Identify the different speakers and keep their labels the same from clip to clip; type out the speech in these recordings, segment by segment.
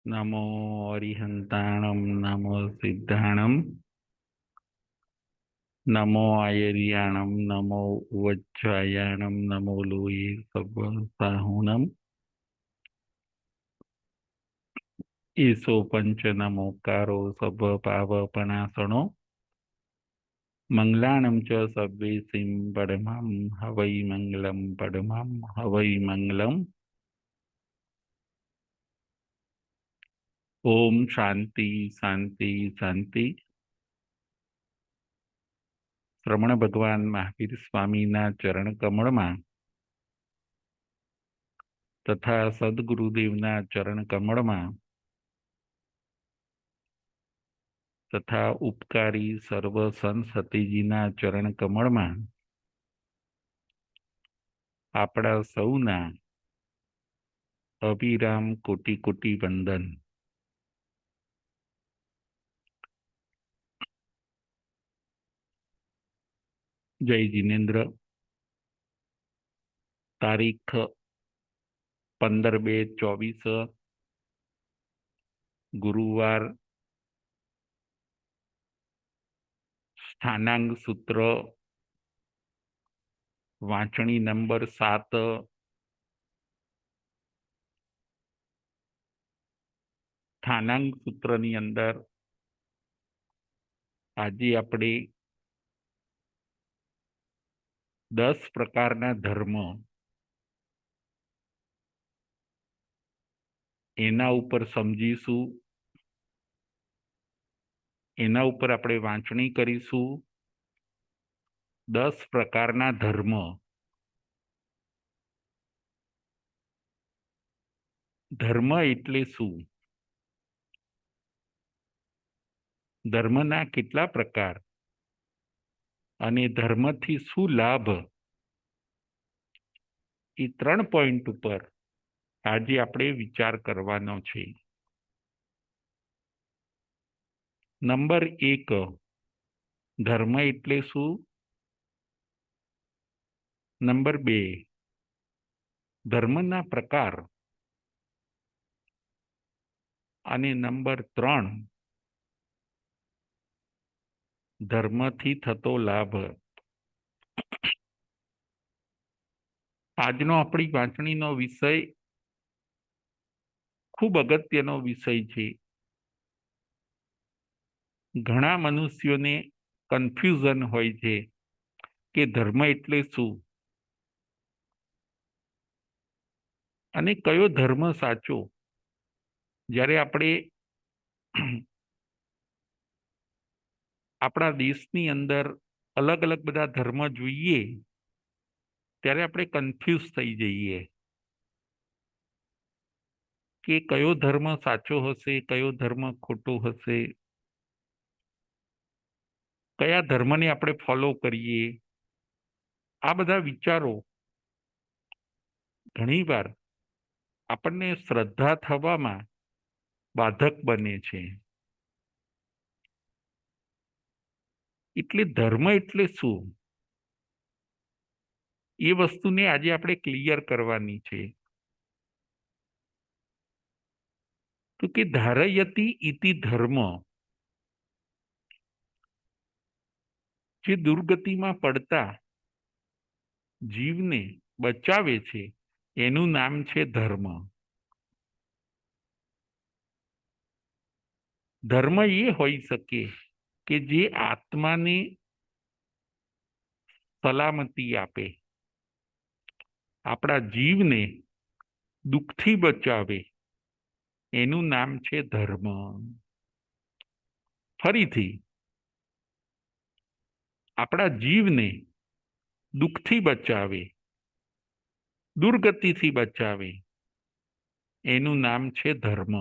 Speaker 1: नमो अरिहंताणं नमो सिद्धाणं नमो आयर्याणं नमो वज्रायाणं नमो लोये सब्बसाहुणम् ईशो पंच नमोकारो सब्बपावपनाशनो मंगलाणं च सब्बेसिं परमं हवै मंगलं परमं हवै मंगलम्। ओम शांति शांति शांति। श्रमण भगवान महावीर स्वामीना चरण कमळमां तथा सद्गुरुदेवना चरण कमळमां तथा उपकारी सर्व संतसतीजीना चरण कमळमां आपड़ा सौना अविराम कोटि कोटि वंदन। जय जिनेन्द्र। तारीख 15/2/24 गुरुवार। स्थानांग सूत्र वाचनी नंबर 7। स्थानांग सूत्रनी अंदर आजे आपणे 10 प्रकारना धर्म एना उपर समजीशुं, एना उपर आपणे वांचणी करीशुं। 10 प्रकारना धर्म। धर्म एटले शुं? धर्मना केटला प्रकार अने धर्मथी शुं लाभ, ए 3 पॉइंट पर आज आपणे विचार करवानो छे। नंबर 1, धर्म एटले शुं? नंबर 2, धर्मना प्रकार अने नंबर 3, धर्मथी थतो लाभ। आजनो आपणी वांचणीनो विषय खूब अगत्यनो विषय छे। घणा मनुष्योने कन्फ्यूजन होय छे के धर्म एटले शुं अने कयो धर्म साचो। ज्यारे आपणे आपणा देशनी अंदर अलग अलग बधा धर्म जोईए त्यारे आपणे कन्फ्यूज थई जईए के कयो धर्म साचो हशे, कयो धर्म खोटो हशे, कया धर्मने आपणे फॉलो करीए। आ बधा विचारो घणीवार आपणने श्रद्धा थवामां बाधक बने छे। एटले धर्म एटले शुं, ए वस्तुने आजे आपणे क्लियर करवानी छे। तो कि धारयति इति धर्म, जे दुर्गतिमां पड़ता जीवने बचावे छे एनुं नाम छे धर्म। धर्म ए होई सके के जे आत्माने सलामती आपे, आपड़ा जीवने दुखथी बचावे एनुं नाम छे धर्म। फरीथी आपड़ा जीवने दुखथी बचावे, दुर्गतिथी बचावे एनुं नाम छे धर्म।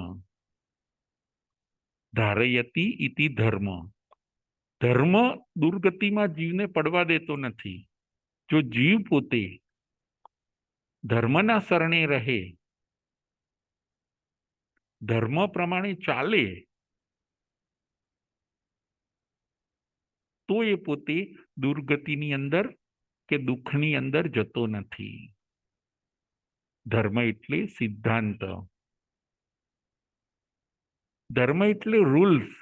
Speaker 1: धारयति इति धर्म। धर्म दुर्गतिमां जीवने पड़वा देतो नथी। जो जीव पोते धर्मना शरणे रहे, धर्म प्रमाणे चाले तो ए पोते दुर्गतिनी अंदर के दुखनी अंदर जतो नथी। धर्म एटले सिद्धांत। ધર્મ એટલે રૂલ્સ,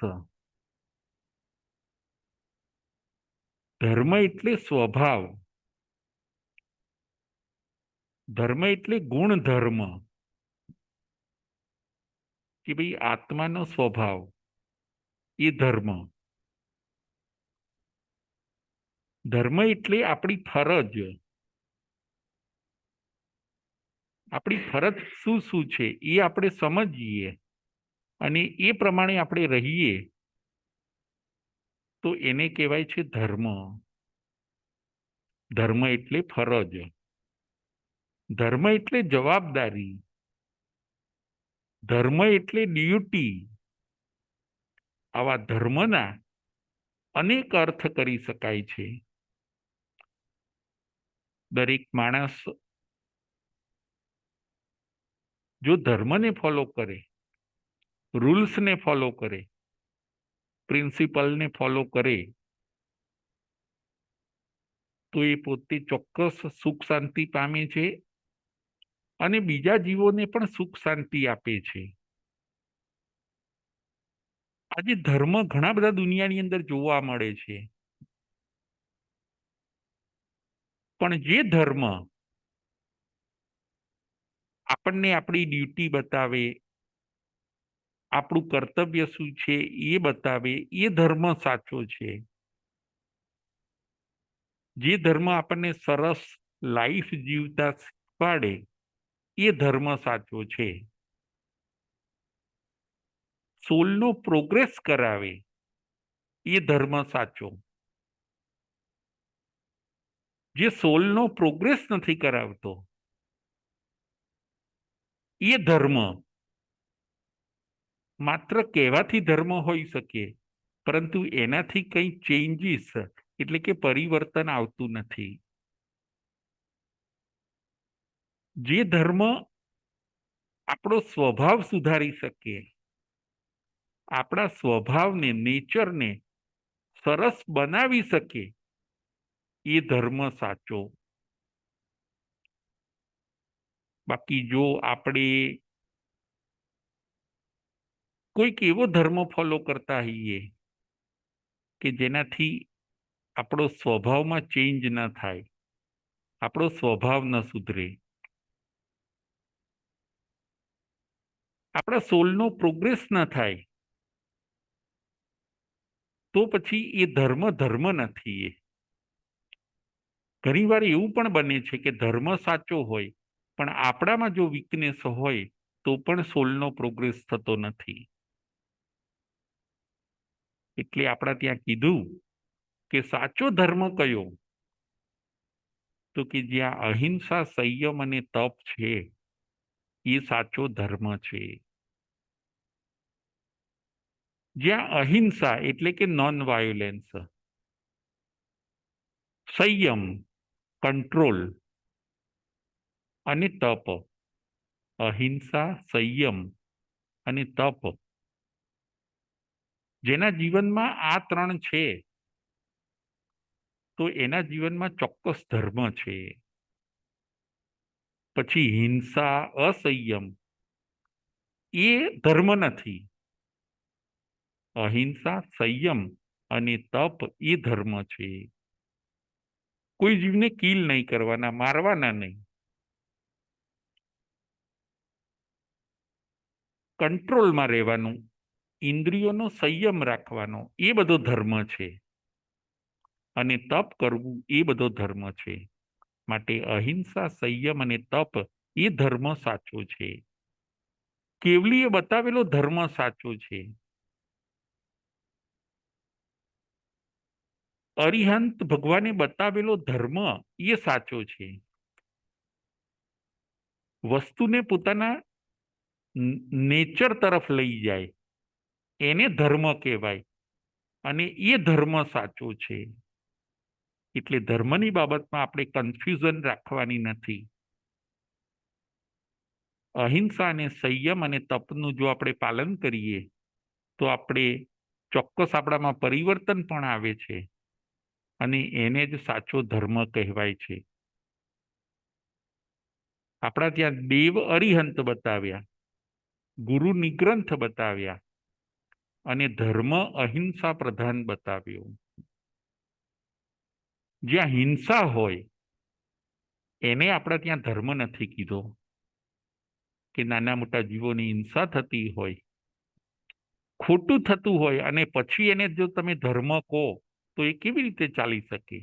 Speaker 1: ધર્મ એટલે સ્વભાવ, ધર્મ એટલે ગુણધર્મ, કે ભાઈ આત્માનો સ્વભાવ એ ધર્મ. ધર્મ એટલે આપણી ફરજ, આપણી ફરજ શું શું છે એ આપણે સમજીએ અને એ પ્રમાણે આપણે રહીએ તો એને કહેવાય છે ધર્મ. ધર્મ એટલે ફરજ, ધર્મ એટલે જવાબદારી, ધર્મ એટલે ડ્યુટી. આવા ધર્મના અનેક અર્થ કરી શકાય છે. દરેક માણસ જો ધર્મને ફોલો કરે, રૂલ્સને ફોલો કરે, પ્રિન્સિપલને ફોલો કરે તો એ પોતે ચોક્કસ સુખ શાંતિ પામે છે અને બીજા જીવોને પણ સુખ શાંતિ આપે છે. આજે ધર્મ ઘણા બધા દુનિયાની અંદર જોવા મળે છે, પણ જે ધર્મ આપણને આપણી ડ્યુટી બતાવે, આપણું કર્તવ્ય શું છે એ બતાવે, એ ધર્મ સાચો છે. જે ધર્મ આપણને સરસ લાઈફ જીવતા શીખવાડે એ ધર્મ સાચો છે. સોલનો પ્રોગ્રેસ કરાવે એ ધર્મ સાચો. જે સોલનો પ્રોગ્રેસ નથી કરાવતો એ ધર્મ માત્ર કહેવાથી ધર્મ હોઈ શકે, પરંતુ એનાથી કંઈ ચેન્જીસ એટલે કે પરિવર્તન આવતું નથી. જે ધર્મ આપણો સ્વભાવ સુધારી શકે, આપણા સ્વભાવને, નેચરને સરસ બનાવી શકે એ ધર્મ સાચો. બાકી જો આપણે કોઈક એવો ધર્મ ફોલો કરતા હોઈએ કે જેનાથી આપણો સ્વભાવમાં ચેન્જ ન થાય, આપણો સ્વભાવ ન સુધરે, આપણા સોલનો પ્રોગ્રેસ ન થાય, તો પછી એ ધર્મ ધર્મ નથી. ઘણીવાર એવું પણ બને છે કે ધર્મ સાચો હોય પણ આપણામાં જો વીકનેસ હોય તો પણ સોલનો પ્રોગ્રેસ થતો નથી. એટલે આપણા ત્યાં કીધું કે સાચો ધર્મ કયો? તો કે જ્યાં અહિંસા, સંયમ અને તપ છે એ સાચો ધર્મ છે. જ્યાં અહિંસા એટલે કે નોન વાયોલેન્સ, સંયમ કંટ્રોલ અને તપ, અહિંસા, સંયમ અને તપ, જેના જીવનમાં આ ત્રણ છે તો એના જીવનમાં ચોક્કસ ધર્મ છે. પછી હિંસા, અસંયમ એ ધર્મ નથી. અહિંસા, સંયમ અને તપ એ ધર્મ છે. કોઈ જીવને કિલ નહીં કરવાના, મારવાના નહીં, કંટ્રોલમાં રહેવાનું, ઇન્દ્રિયોનો સંયમ રાખવાનો, એ બધો ધર્મ છે. અને તપ કરવું એ બધો ધર્મ છે. માટે અહિંસા, સંયમ અને તપ એ ધર્મ સાચો છે. કેવલીએ બતાવેલો ધર્મ સાચો છે. અરિહંત ભગવાને બતાવેલો ધર્મ એ સાચો છે. વસ્તુને પોતાના નેચર તરફ લઈ જાય એને ધર્મ કહેવાય અને એ ધર્મ સાચો છે. એટલે ધર્મની બાબતમાં આપણે કન્ફ્યુઝન રાખવાની નથી. અહિંસા અને સંયમ અને તપનું જો આપણે પાલન કરીએ તો આપણે ચોક્કસ આપણામાં પરિવર્તન પણ આવે છે અને એને જ સાચો ધર્મ કહેવાય છે. આપણા ત્યાં દેવ અરિહંત બતાવ્યા, ગુરુ નિગ્રંથ બતાવ્યા, અને ધર્મ અહિંસા પ્રધાન બતાવ્યો. જ્યાં હિંસા હોય એને આપણે ત્યાં ધર્મ નથી કીધો, કે નાના મોટા જીવોની હિંસા થતી હોય, ખોટું થતું હોય, અને પછી એને જો તમે ધર્મ કહો તો એ કેવી રીતે ચાલી શકે?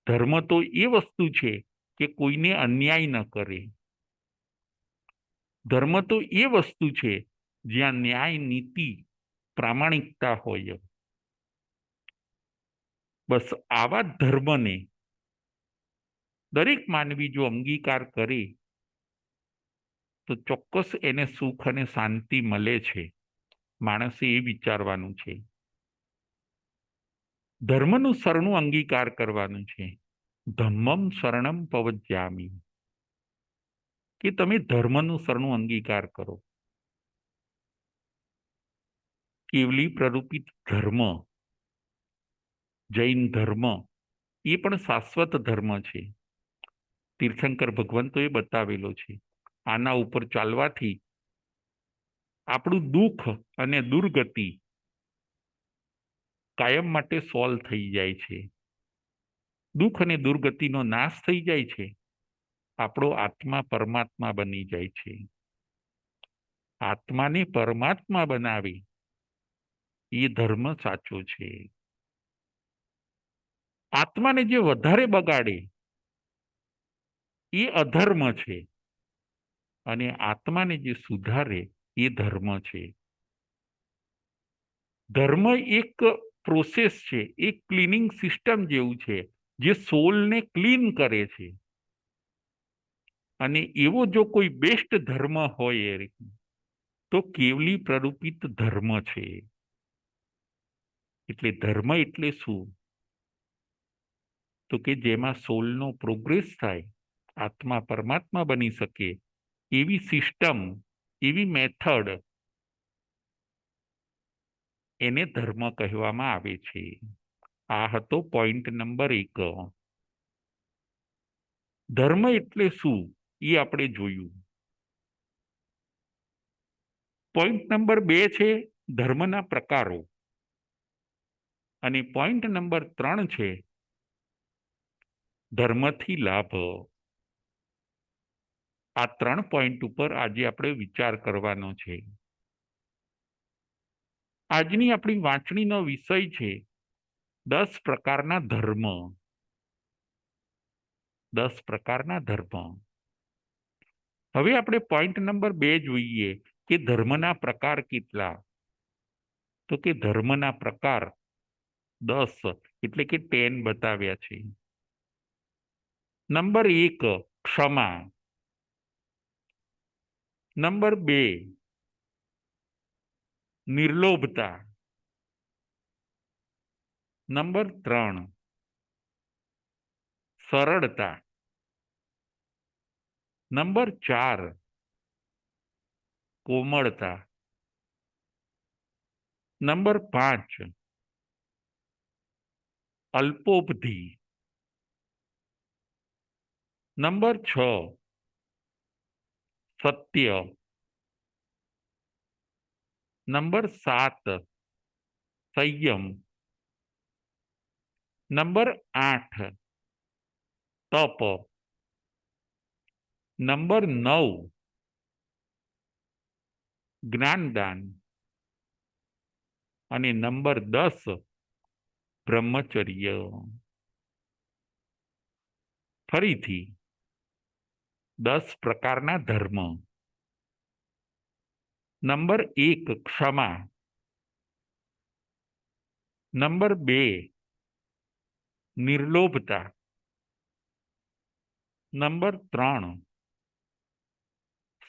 Speaker 1: ધર્મ તો એ વસ્તુ છે કે કોઈને અન્યાય ન કરે. ધર્મ તો એ વસ્તુ છે જ્યાં ન્યાય, નીતિ, પ્રામાણિકતા હોય. બસ આવા ધર્મને દરેક માનવી જો અંગીકાર કરે તો ચોક્કસ એને સુખ અને શાંતિ મળે છે. માણસે એ વિચારવાનું છે. ધર્મનું શરણું અંગીકાર કરવાનું છે. ધમ્મમ શરણમ પવજ્જામી, કે તમે ધર્મનું શરણું અંગીકાર કરો. કેવલી પ્રરૂપિત ધર્મ, જૈન ધર્મ, એ પણ શાશ્વત ધર્મ છે. તીર્થંકર ભગવંતોએ બતાવેલો છે. આના ઉપર ચાલવાથી આપણું દુઃખ અને દુર્ગતિ કાયમ માટે સોલ્વ થઈ જાય છે. દુઃખ અને દુર્ગતિનો નાશ થઈ જાય છે. આપણો આત્મા પરમાત્મા બની જાય છે. આત્માને પરમાત્મા બનાવે એ ધર્મ સાચો છે. આત્માને જે વધારે બગાડે એ અધર્મ છે, અને આત્માને જે સુધારે એ ધર્મ છે. ધર્મ એક પ્રોસેસ છે, એક ક્લીનિંગ સિસ્ટમ જેવું છે, જે સોલને ક્લીન કરે છે. અને એવો જો કોઈ બેસ્ટ ધર્મ હોય તો કેવલી પ્રરૂપિત ધર્મ છે. એટલે ધર્મ એટલે શું? તો કે જેમાં સોલનો પ્રોગ્રેસ થાય, આત્મા પરમાત્મા બની શકે એવી સિસ્ટમ, એવી મેથડ, એને ધર્મ કહેવામાં આવે છે. આ હતો પોઈન્ટ નંબર 1. ધર્મ એટલે શું એ આપણે જોયું. પોઈન્ટ નંબર 2 છે ધર્મના પ્રકારો, અને પોઈન્ટ નંબર 3 છે ધર્મથી લાભ. આ 3 પોઈન્ટ ઉપર આજે આપણે વિચાર કરવાનો છે. આજની આપણી વાંચણીનો વિષય છે 10 પ્રકારના ધર્મ. 10 પ્રકારના ધર્મ. હવે આપણે પોઈન્ટ નંબર 2 જોઈએ કે ધર્મના પ્રકાર કેટલા. તો કે ધર્મના પ્રકાર 10, એટલે કે 10 બતાવ્યા છે. નંબર 1 ક્ષમા. નંબર 2 નિર્લોભતા. નંબર 3 સરળતા. નંબર 4 કોમળતા. નંબર 5 અલ્પોબધિ. નંબર 6 સત્ય. નંબર 7 સંયમ. નંબર 8 તપ. નંબર 9 જ્ઞાનદાન. અને નંબર 10 બ્રહ્મચર્ય. ફરીથી 10 પ્રકારના ધર્મ. નંબર 1 ક્ષમા. નંબર 2 નિર્લોભતા. નંબર 3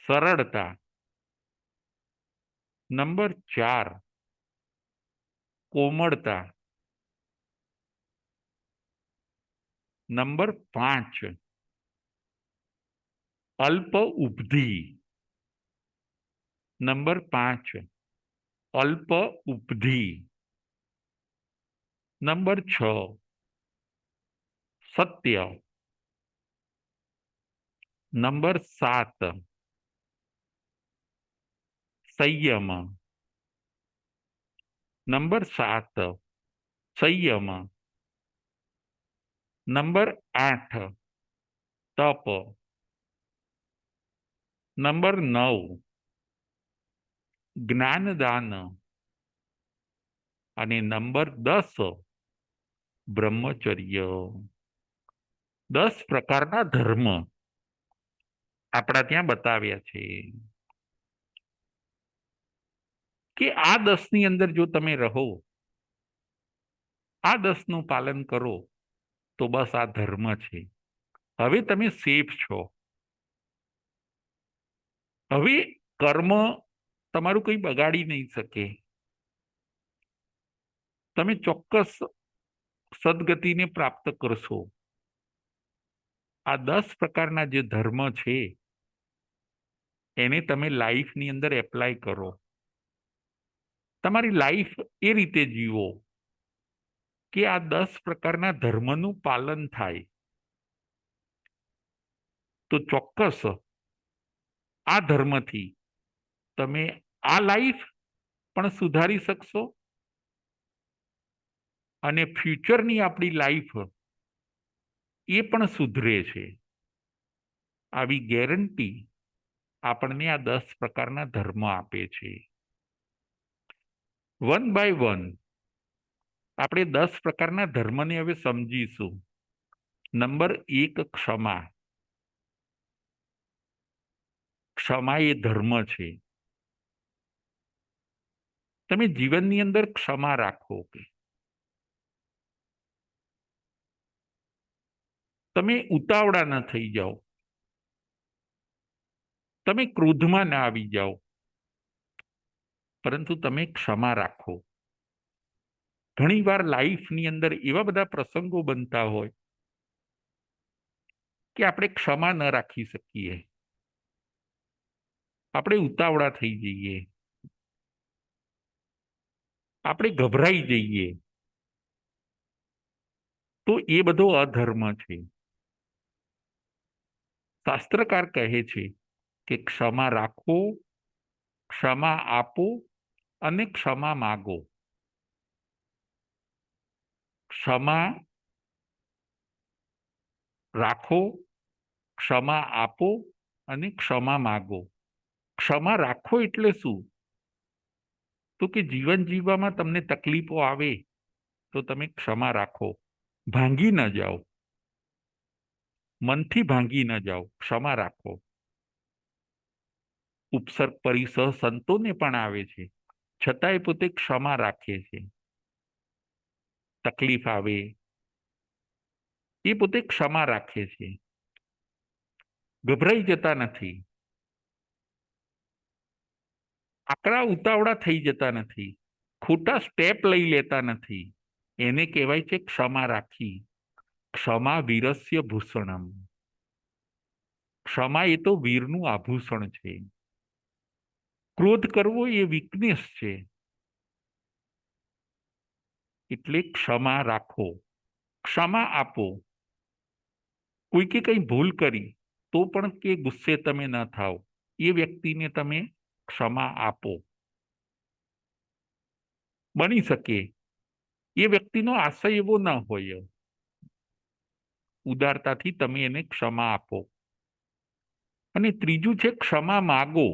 Speaker 1: સરળતા. નંબર 4 કોમળતા. નંબર 5 અલ્પ ઉપધિ. નંબર 5 અલ્પ ઉપધિ. નંબર 6 સત્ય. નંબર 7 સંયમ. નંબર 7 સંયમ, નંબર 8 તપ, નંબર 9 જ્ઞાનદાન અને નંબર 10 બ્રહ્મચર્ય. 10 પ્રકારના ધર્મ આપણા ત્યાં બતાવ્યા છે કે આ 10 ની અંદર જો તમે રહો, આ 10 નું પાલન કરો તો બસ આ ધર્મ છે. હવે તમે સેફ છો. હવે કર્મ તમારું કંઈ બગાડી નહીં શકે. તમે ચોક્કસ સદગતિને પ્રાપ્ત કરશો. આ 10 પ્રકારના જે ધર્મ છે એને તમે લાઈફની અંદર એપ્લાય કરો. તમારી લાઈફ એ રીતે જીવો કે આ 10 પ્રકારના ધર્મનું પાલન થાય, તો ચોક્કસ આ ધર્મથી તમે આ લાઈફ પણ સુધારી શકશો અને ફ્યુચરની આપણી લાઈફ એ પણ સુધરે છે. આવી ગેરંટી આપણને આ 10 પ્રકારના ધર્મ આપે છે. વન બાય વન આપણે 10 પ્રકારના ધર્મને હવે સમજીશું. નંબર 1 ક્ષમા. ક્ષમા એ ધર્મ છે. તમે જીવનની અંદર ક્ષમા રાખો. તમે ઉતાવળા ન થઈ જાઓ, તમે ક્રોધમાં ના આવી જાઓ, પરંતુ તમે ક્ષમા રાખો. ઘણીવાર લાઈફની અંદર એવા બધા પ્રસંગો બનતા હોય કે આપણે ક્ષમા ન રાખી શકીએ, આપણે ઉતાવળા થઈ જઈએ, આપણે ગભરાઈ જઈએ, તો એ બધો અધર્મ છે. શાસ્ત્રકાર કહે છે કે ક્ષમા રાખો, ક્ષમા આપો અને ક્ષમા માગો. ક્ષમા રાખો, ક્ષમા આપો અને ક્ષમા માગો. ક્ષમા રાખો એટલે શું? તો કે જીવન જીવવામાં તમને તકલીફો આવે તો તમે ક્ષમા રાખો. ભાંગી ન જાઓ, મનથી ભાંગી ન જાઓ, ક્ષમા રાખો. ઉપસર્ગ પરિસહ સંતોને પણ આવે છે, છતાંય પોતે ક્ષમા રાખે છે. તકલીફ આવે એ પોતે ક્ષમા રાખે છે, ગભરાઈ જતા નથી, આકરા ઉતાવળા થઈ જતા નથી, ખોટા સ્ટેપ લઈ લેતા નથી. એને કહેવાય છે ક્ષમા રાખી. ક્ષમા વીરસ્ય ભૂષણમ. ક્ષમા એ તો વીરનું આભૂષણ છે. ક્રોધ કરવો એ વીકનેસ છે. એટલે ક્ષમા રાખો, ક્ષમા આપો. કોઈકે કંઈ ભૂલ કરી તો પણ કે ગુસ્સે તમે ન થાઓ, એ વ્યક્તિને તમે ક્ષમા આપો. બની શકે એ વ્યક્તિનો આશય એવો ન હોય, ઉદારતાથી તમે એને ક્ષમા આપો. અને ત્રીજું છે ક્ષમા માગો.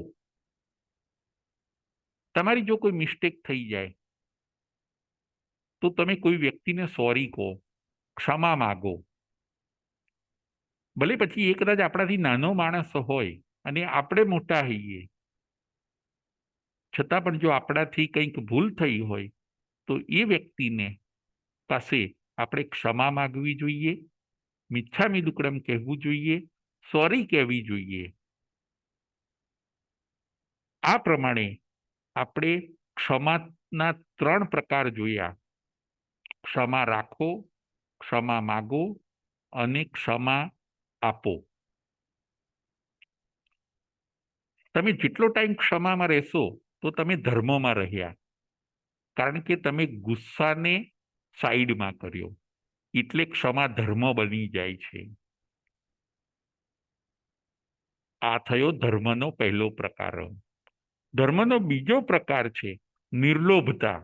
Speaker 1: તમારી જો કોઈ મિસ્ટેક થઈ જાય તો તમે કોઈ વ્યક્તિને સોરી કહો, ક્ષમા માગો. ભલે પછી એ કદાચ આપણાથી નાનો માણસ હોય અને આપણે મોટા હોઈએ, છતાં પણ જો આપણાથી કંઈક ભૂલ થઈ હોય તો એ વ્યક્તિને પાસે આપણે ક્ષમા માગવી જોઈએ, મિચ્છામી દુક્કડમ કહેવું જોઈએ, સોરી કહેવી જોઈએ. આ પ્રમાણે આપણે ક્ષમાના 3 પ્રકાર જોયા: ક્ષમા રાખો, ક્ષમા માગો અને ક્ષમા આપો. તમે જેટલો ટાઈમ ક્ષમામાં રહેશો તો તમે ધર્મમાં રહ્યા, કારણ કે તમે ગુસ્સાને સાઈડમાં કર્યો, એટલે ક્ષમા ધર્મ બની જાય છે. આ થયો ધર્મનો પહેલો પ્રકાર. ધર્મનો બીજો પ્રકાર છે નિર્લોભતા.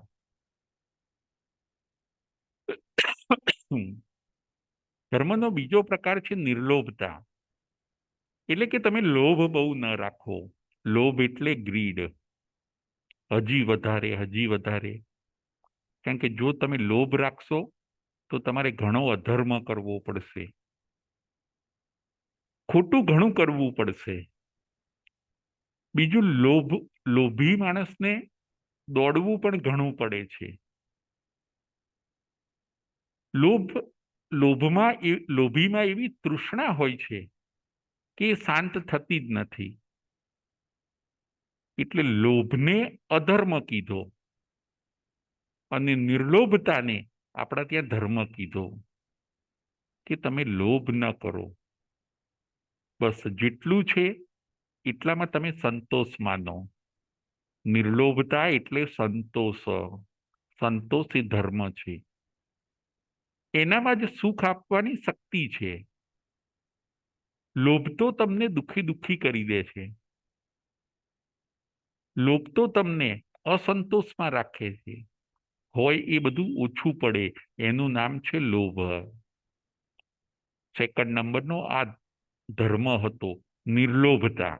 Speaker 1: ધર્મનો બીજો પ્રકાર છે નિર્લોભતા, એટલે કે તમે લોભ બહુ ન રાખો. લોભ એટલે ગ્રીડ, હજી વધારે, હજી વધારે. કારણ કે જો તમે લોભ રાખશો તો તમારે ઘણો અધર્મ કરવો પડશે, ખોટું ઘણું કરવું પડશે. બીજું લોભી માણસને દોડવું પણ ઘણું પડે છે. લોભીમાં એવી તૃષ્ણા હોય છે કે એ શાંત થતી જ નથી. એટલે લોભને અધર્મ કીધો અને નિર્લોભતાને આપણા ત્યાં ધર્મ કીધો, કે તમે લોભ ન કરો. બસ જેટલું છે એટલામાં તમે સંતોષ માનો. નિર્લોભતા એટલે સંતોષ. સંતોષ એ ધર્મ છે. એનામાં જ સુખ આપવાની શક્તિ છે. લોભ તો તમને દુખી દુખી કરી દે છે. લોભ તો તમને અસંતોષમાં રાખે છે. હોય એ બધું ઓછું પડે, એનું નામ છે લોભ. સેકન્ડ નંબરનો આ ધર્મ હતો, નિર્લોભતા.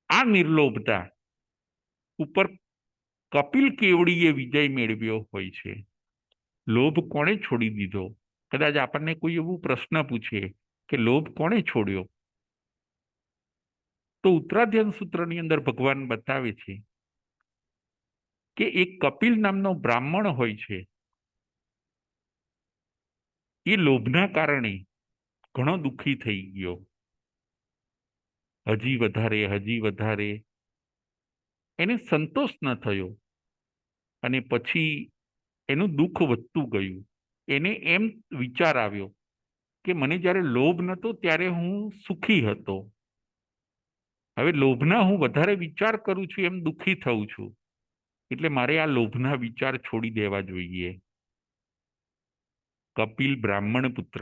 Speaker 1: આ નિર્લોભતા ઉપર કપિલ કેવડીએ વિજય મેળવ્યો હોય છે. લોભ કોણે છોડી દીધો? કદાચ આપણને કોઈ એવું પ્રશ્ન પૂછે કે લોભ કોણે છોડ્યો, તો ઉત્તરાધ્યન સૂત્રની અંદર ભગવાન બતાવે છે કે એક કપિલ નામનો બ્રાહ્મણ હોય છે. એ લોભના કારણે ઘણો દુઃખી થઈ ગયો. હજી વધારે, હજી વધારે, એને સંતોષ ન થયો અને પછી એનું દુઃખ વધતું ગયું. એને એમ વિચાર આવ્યો કે મને જ્યારે લોભ નતો ત્યારે હું સુખી હતો, હવે લોભના હું વધારે વિચાર કરું છું એમ દુઃખી થઉં છું, એટલે મારે આ લોભના વિચાર છોડી દેવા જોઈએ. કપિલ બ્રાહ્મણ પુત્ર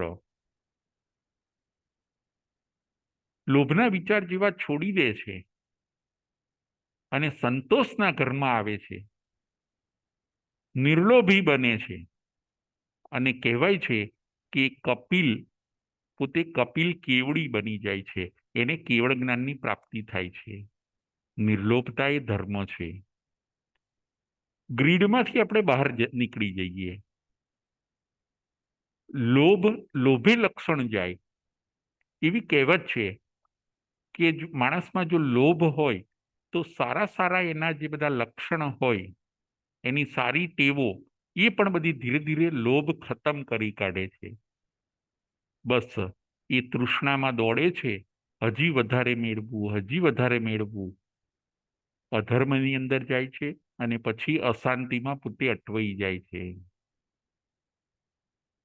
Speaker 1: લોભના વિચાર જેવા છોડી દે છે અને સંતોષના ઘરમાં આવે છે, નિર્લોભી બને છે. અને કહેવાય છે કે કપિલ પોતે કપિલ કેવડી બની જાય છે, એને કેવળ જ્ઞાનની પ્રાપ્તિ થાય છે. નિર્લોભતા એ ધર્મ છે. ગ્રીડમાંથી આપણે બહાર નીકળી જઈએ. લોભે લક્ષણ જાય. એવી કહેવત છે કે માણસમાં જો લોભ હોય તો સારા સારા એના જે બધા લક્ષણ હોય, એની સારી ટેવો, એ પણ બધી ધીરે ધીરે લોભ ખતમ કરી કાઢે છે. બસ એ તૃષ્ણામાં દોડે છે, હજી વધારે મેળવું, હજી વધારે મેળવું. અધર્મની અંદર જાય છે અને પછી અશાંતિમાં પોતે અટવાઈ જાય છે.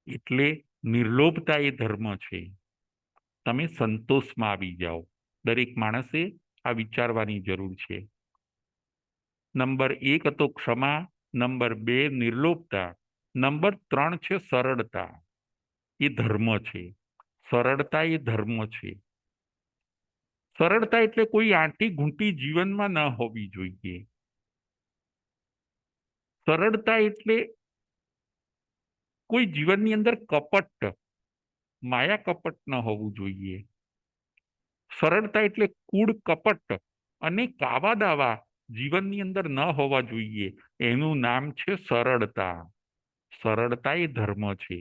Speaker 1: એટલે નિર્લોભતા એ ધર્મ છે. તમે સંતોષમાં આવી જાઓ. દરેક માણસે આ વિચારવાની જરૂર છે. નંબર 1 હતો ક્ષમા, નંબર 2 નિર્લોભતા, નંબર 3 છે સરળતા. એ ધર્મ છે. સરળતા એ ધર્મ છે. સરળતા એટલે કોઈ આંટી ઘૂંટી જીવનમાં ન હોવી જોઈએ. સરળતા એટલે કોઈ જીવનની અંદર કપટ, માયા કપટ ન હોવું જોઈએ. સરળતા એટલે કૂડ કપટ અને કાવા દાવા જીવનની અંદર ન હોવા જોઈએ. એનું નામ છે સરળતા. સરળતા એ ધર્મ છે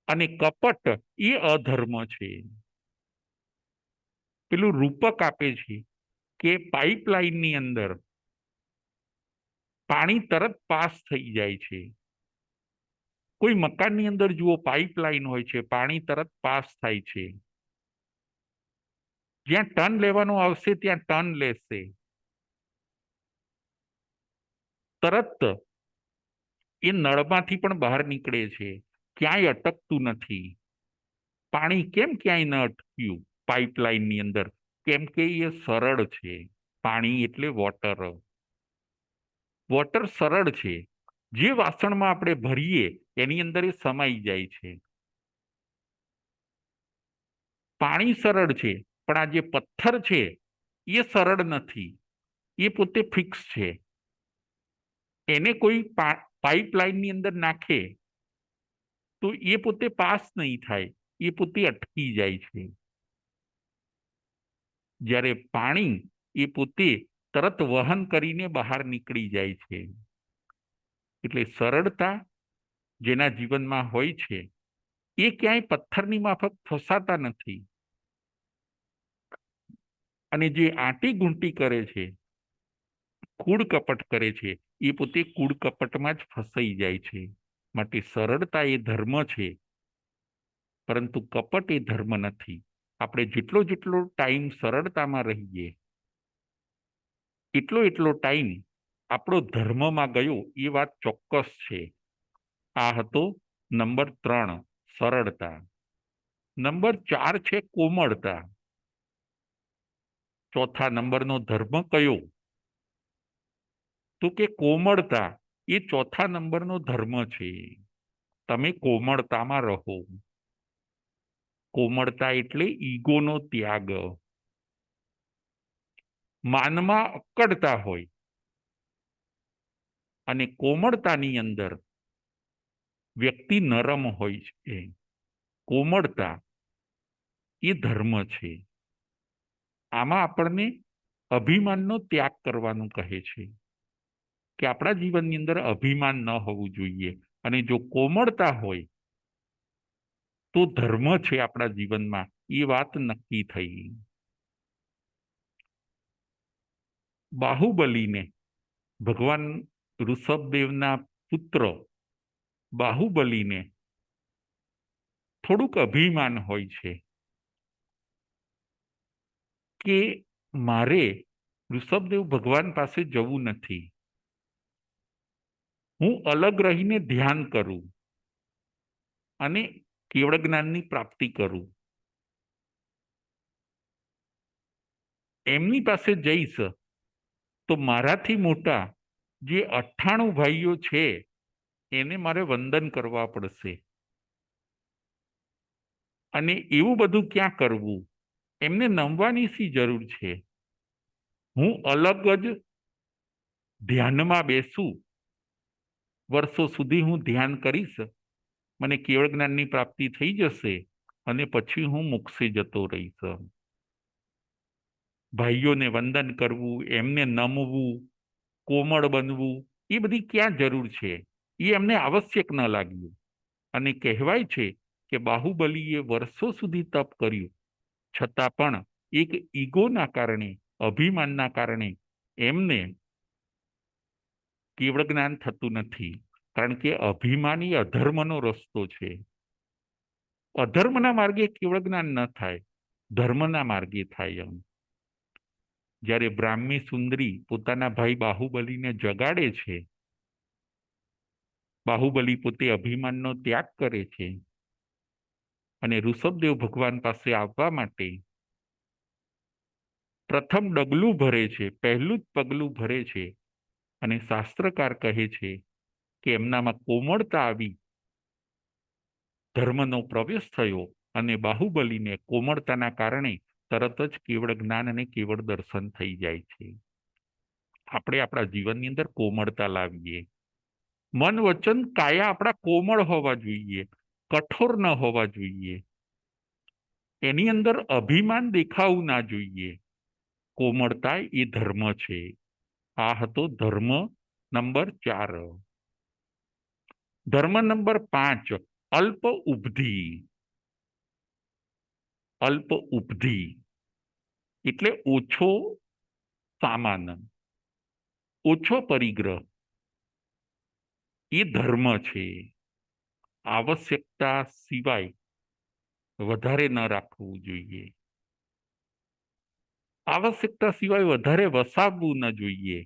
Speaker 1: અને કપટ એ અધર્મ છે. પેલું રૂપક આપે છે કે પાઇપલાઇનની અંદર પાણી તરત પાસ થઈ જાય છે. કોઈ મકાનની અંદર જુઓ પાઇપલાઇન હોય છે, પાણી તરત પાસ થાય છે. જ્યાં ટર્ન લેવાનું આવશે ત્યાં ટર્ન લેશે. તરત એ નળમાંથી પણ બહાર નીકળે છે, ક્યાંય અટકતું નથી. પાણી કેમ ક્યાંય ન અટક્યું પાઇપલાઇનની અંદર? કેમ કે એ સરળ છે. પાણી એટલે વોટર. વોટર સરળ છે. જે વાસણમાં આપણે ભરીએ એની અંદર એ સમાઈ જાય છે. પાણી સરળ છે, પણ આ જે પથ્થર છે એ સરળ નથી. એ પોતે ફિક્સ છે. એને કોઈ પાઇપલાઇનની અંદર નાખે તો એ પોતે પાસ નહીં થાય, એ પોતે અટકી જાય છે. જ્યારે પાણી એ પોતે તરત વહન કરીને બહાર નીકળી જાય છે. એટલે સરળતા જેના જીવનમાં હોય છે એ ક્યાંય પથ્થરની માફક ફસાતા નથી. અને જે આંટી ગુંટી કરે છે, કૂડ કપટ કરે છે, એ પોતે કૂડ કપટમાં જ ફસાઈ જાય છે. માટે સરળતા એ ધર્મ છે, પરંતુ કપટ એ ધર્મ નથી. આપણે જેટલો જેટલો ટાઈમ સરળતામાં રહીએ એટલો ટાઈમ આપણો ધર્મમાં ગયો એ વાત ચોક્કસ છે. આ હતો નંબર 3 સરળતા. નંબર 4 છે કોમળતા. ચોથા નંબરનો ધર્મ કયો? તો કે કોમળતા એ ચોથા નંબરનો ધર્મ છે. તમે કોમળતામાં રહો. કોમળતા એટલે ઈગોનો ત્યાગ. માનમાં અક્કડતા હોય અને કોમળતાની અંદર વ્યક્તિ નરમ હોય છે. કોમળતા એ ધર્મ છે. આમાં આપણને અભિમાનનો ત્યાગ કરવાનું કહે છે કે આપણા જીવનની અંદર અભિમાન ન હોવું જોઈએ. અને જો કોમળતા હોય તો ધર્મ છે આપણા જીવનમાં, એ વાત નક્કી થઈ. બાહુબલીને ભગવાન ઋષભદેવના પુત્ર બાહુબલીને થોડુંક અભિમાન હોય છે કે મારે ઋષભદેવ ભગવાન પાસે જવું નથી, હું અલગ રહીને ધ્યાન કરું અને કેવળ જ્ઞાનની પ્રાપ્તિ કરું. એમની પાસે જઈશ તો મારાથી મોટા જે 98 ભાઈઓ છે એને મારે વંદન કરવા પડશે. અને એવું બધું ક્યાં કરવું? એમને નમવાની શી જરૂર છે? હું અલગ જ ધ્યાનમાં બેસું, વર્ષો સુધી હું ધ્યાન કરીશ, મને કેવળ જ્ઞાનની પ્રાપ્તિ થઈ જશે અને પછી હું મોક્ષે જતો રહીશ. ભાઈઓને વંદન કરવું, એમને નમવું, કોમળ બનવું, એ બધી ક્યાં જરૂર છે? એ એમને આવશ્યક ન લાગ્યું. અને કહેવાય છે કે બાહુબલીએ વર્ષો સુધી તપ કર્યું, છતાં પણ એક ઈગોના કારણે, અભિમાનના કારણે એમને કેવળ જ્ઞાન થતું નથી. કારણ કે અભિમાન એ અધર્મનો રસ્તો છે. અધર્મના માર્ગે કેવળ જ્ઞાન ન થાય, ધર્મના માર્ગે થાય. એમ જ્યારે બ્રાહ્મી સુંદરી પોતાના ભાઈ બાહુબલીને જગાડે છે, બાહુબલી પોતે અભિમાનનો ત્યાગ કરે છે અને ઋષભદેવ ભગવાન પાસે આવવા માટે પ્રથમ ડગલું ભરે છે, પહેલું જ પગલું ભરે છે. અને શાસ્ત્રકાર કહે છે કે એમનામાં કોમળતા આવી, ધર્મનો પ્રવેશ થયો અને બાહુબલીને કોમળતાના કારણે તરત જ કેવળ જ્ઞાન અને કેવળ દર્શન થઈ જાય છે. આપણે આપણા જીવનની અંદર કોમળતા લાવીએ. મન વચન કાયા આપણા કોમળ હોવા જોઈએ, કઠોર ન હોવા જોઈએ. એની અંદર અભિમાન દેખાવું ના જોઈએ. કોમળતા એ ધર્મ છે. આ હતો ધર્મ નંબર 4. ધર્મ નંબર 5 અલ્પ ઉપધિ. અલ્પ ઉપધિ એટલે ઓછો સામાન, ઓછો પરિગ્રહ. એ ધર્મ છે. આવશ્યકતા સિવાય વધારે ન રાખવું જોઈએ. આવશ્યકતા સિવાય વધારે વસાવવું ન જોઈએ.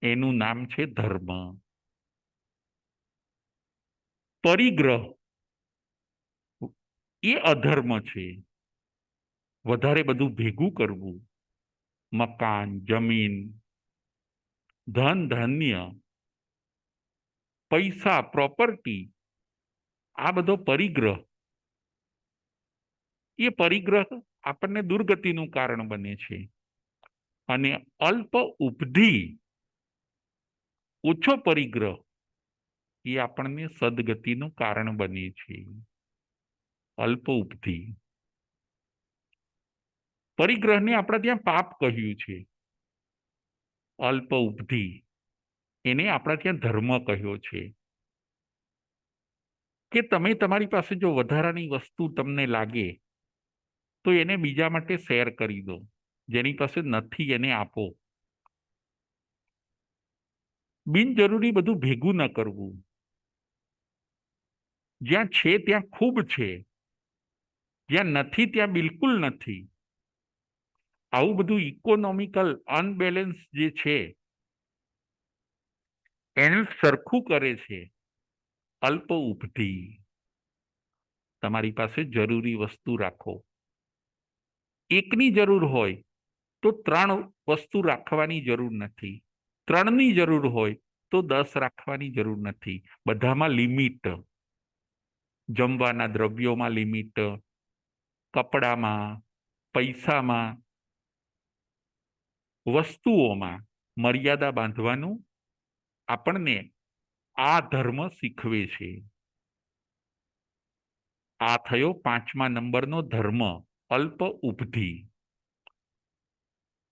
Speaker 1: એનું નામ છે ધર્મ. પરિગ્રહ એ અધર્મ છે. વધારે બધું ભેગું કરવું, મકાન, જમીન, ધન ધાન્ય, પૈસા, પ્રોપર્ટી, આ બધો પરિગ્રહ. એ પરિગ્રહ આપણને દુર્ગતિનું કારણ બને છે. અને અલ્પ ઉપધિ, ઓછો પરિગ્રહ એ આપણને સદગતિનું કારણ બને છે. અલ્પ ઉપધિ, પરિગ્રહને આપણે ત્યાં પાપ કહ્યું છે. અલ્પ ઉપધિ એને આપણે ત્યાં ધર્મ કહ્યો છે. કે તમે તમારી પાસે જો વધારાની વસ્તુ તમને લાગે તો એને બીજા માટે શેર કરી દો, જેની પાસે નથી એને આપો. બિનજરૂરી બધું ભેગું ન કરવું. જ્યાં છે ત્યાં ખૂબ છે, જ્યાં નથી ત્યાં બિલકુલ નથી. આવું બધું ઇકોનોમિકલ અનબેલેન્સ જે છે એનું સરખું કરે છે અલ્પ ઉપધિ. તમારી પાસે જરૂરી વસ્તુ રાખો. એકની જરૂર હોય તો 3 વસ્તુ રાખવાની જરૂર નથી. 3ની જરૂર હોય તો 10 રાખવાની જરૂર નથી. બધામાં લિમિટ. જમવાના દ્રવ્યોમાં લિમિટ, કપડામાં, પૈસામાં, વસ્તુઓમાં મર્યાદા બાંધવાનું આપણને આ ધર્મ શીખવે છે. આ થયો 5મા નંબરનો ધર્મ, અલ્પ ઉપધિ.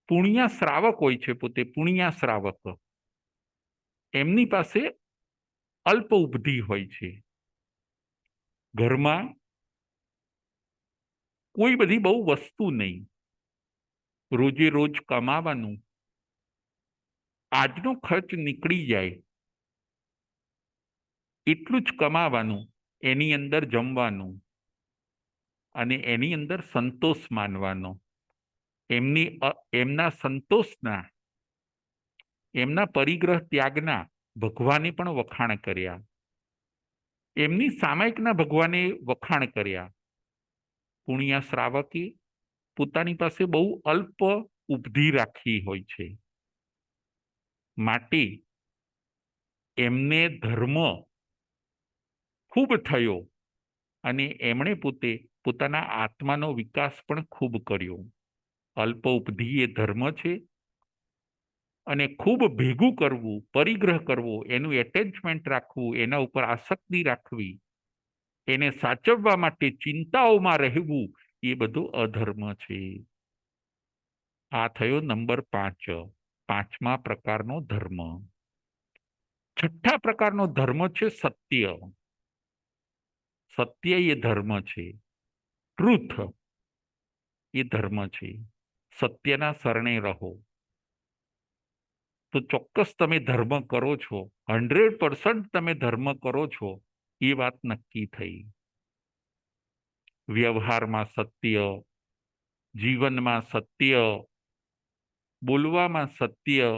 Speaker 1: પુણ્યા શ્રાવક હોય છે, પોતે પુણ્યા શ્રાવક, એમની પાસે અલ્પ ઉપધિ હોય છે. ઘરમાં કોઈ બધી બહુ વસ્તુ નહીં, રોજે રોજ કમાવાનું, આજનો ખર્ચ નીકળી જાય એટલું જ કમાવાનું, એની અંદર જમવાનું અને એની અંદર સંતોષ માનવાનો. એમના સંતોષના, એમના પરિગ્રહ ત્યાગના ભગવાને પણ વખાણ કર્યા. એમની સામાયિકના ભગવાને વખાણ કર્યા. પુણ્યા શ્રાવકે પોતાની પાસે બહુ અલ્પ ઉપધિ રાખી હોય છે, માટે એમને ધર્મ ખૂબ થયો અને એમણે પોતે પોતાના આત્માનો વિકાસ પણ ખૂબ કર્યો. અલ્પ ઉપધિ એ ધર્મ છે અને ખૂબ ભેગું કરવું, પરિગ્રહ કરવો, એનું એટેચમેન્ટ રાખવું, એના ઉપર આસક્તિ રાખવી, એને સાચવવા માટે ચિંતાઓમાં રહેવું, એ બધું અધર્મ છે. આ થયો નંબર 5, 5મા પ્રકારનો ધર્મ. 6થા પ્રકારનો ધર્મ છે સત્ય. સત્ય એ ધર્મ છે. ટ્રુથ એ ધર્મ છે. સત્યના શરણે રહો તો ચોક્કસ તમે ધર્મ કરો છો. 100% તમે ધર્મ કરો છો એ વાત નક્કી થઈ. વ્યવહારમાં સત્ય, જીવનમાં સત્ય, બોલવામાં સત્ય,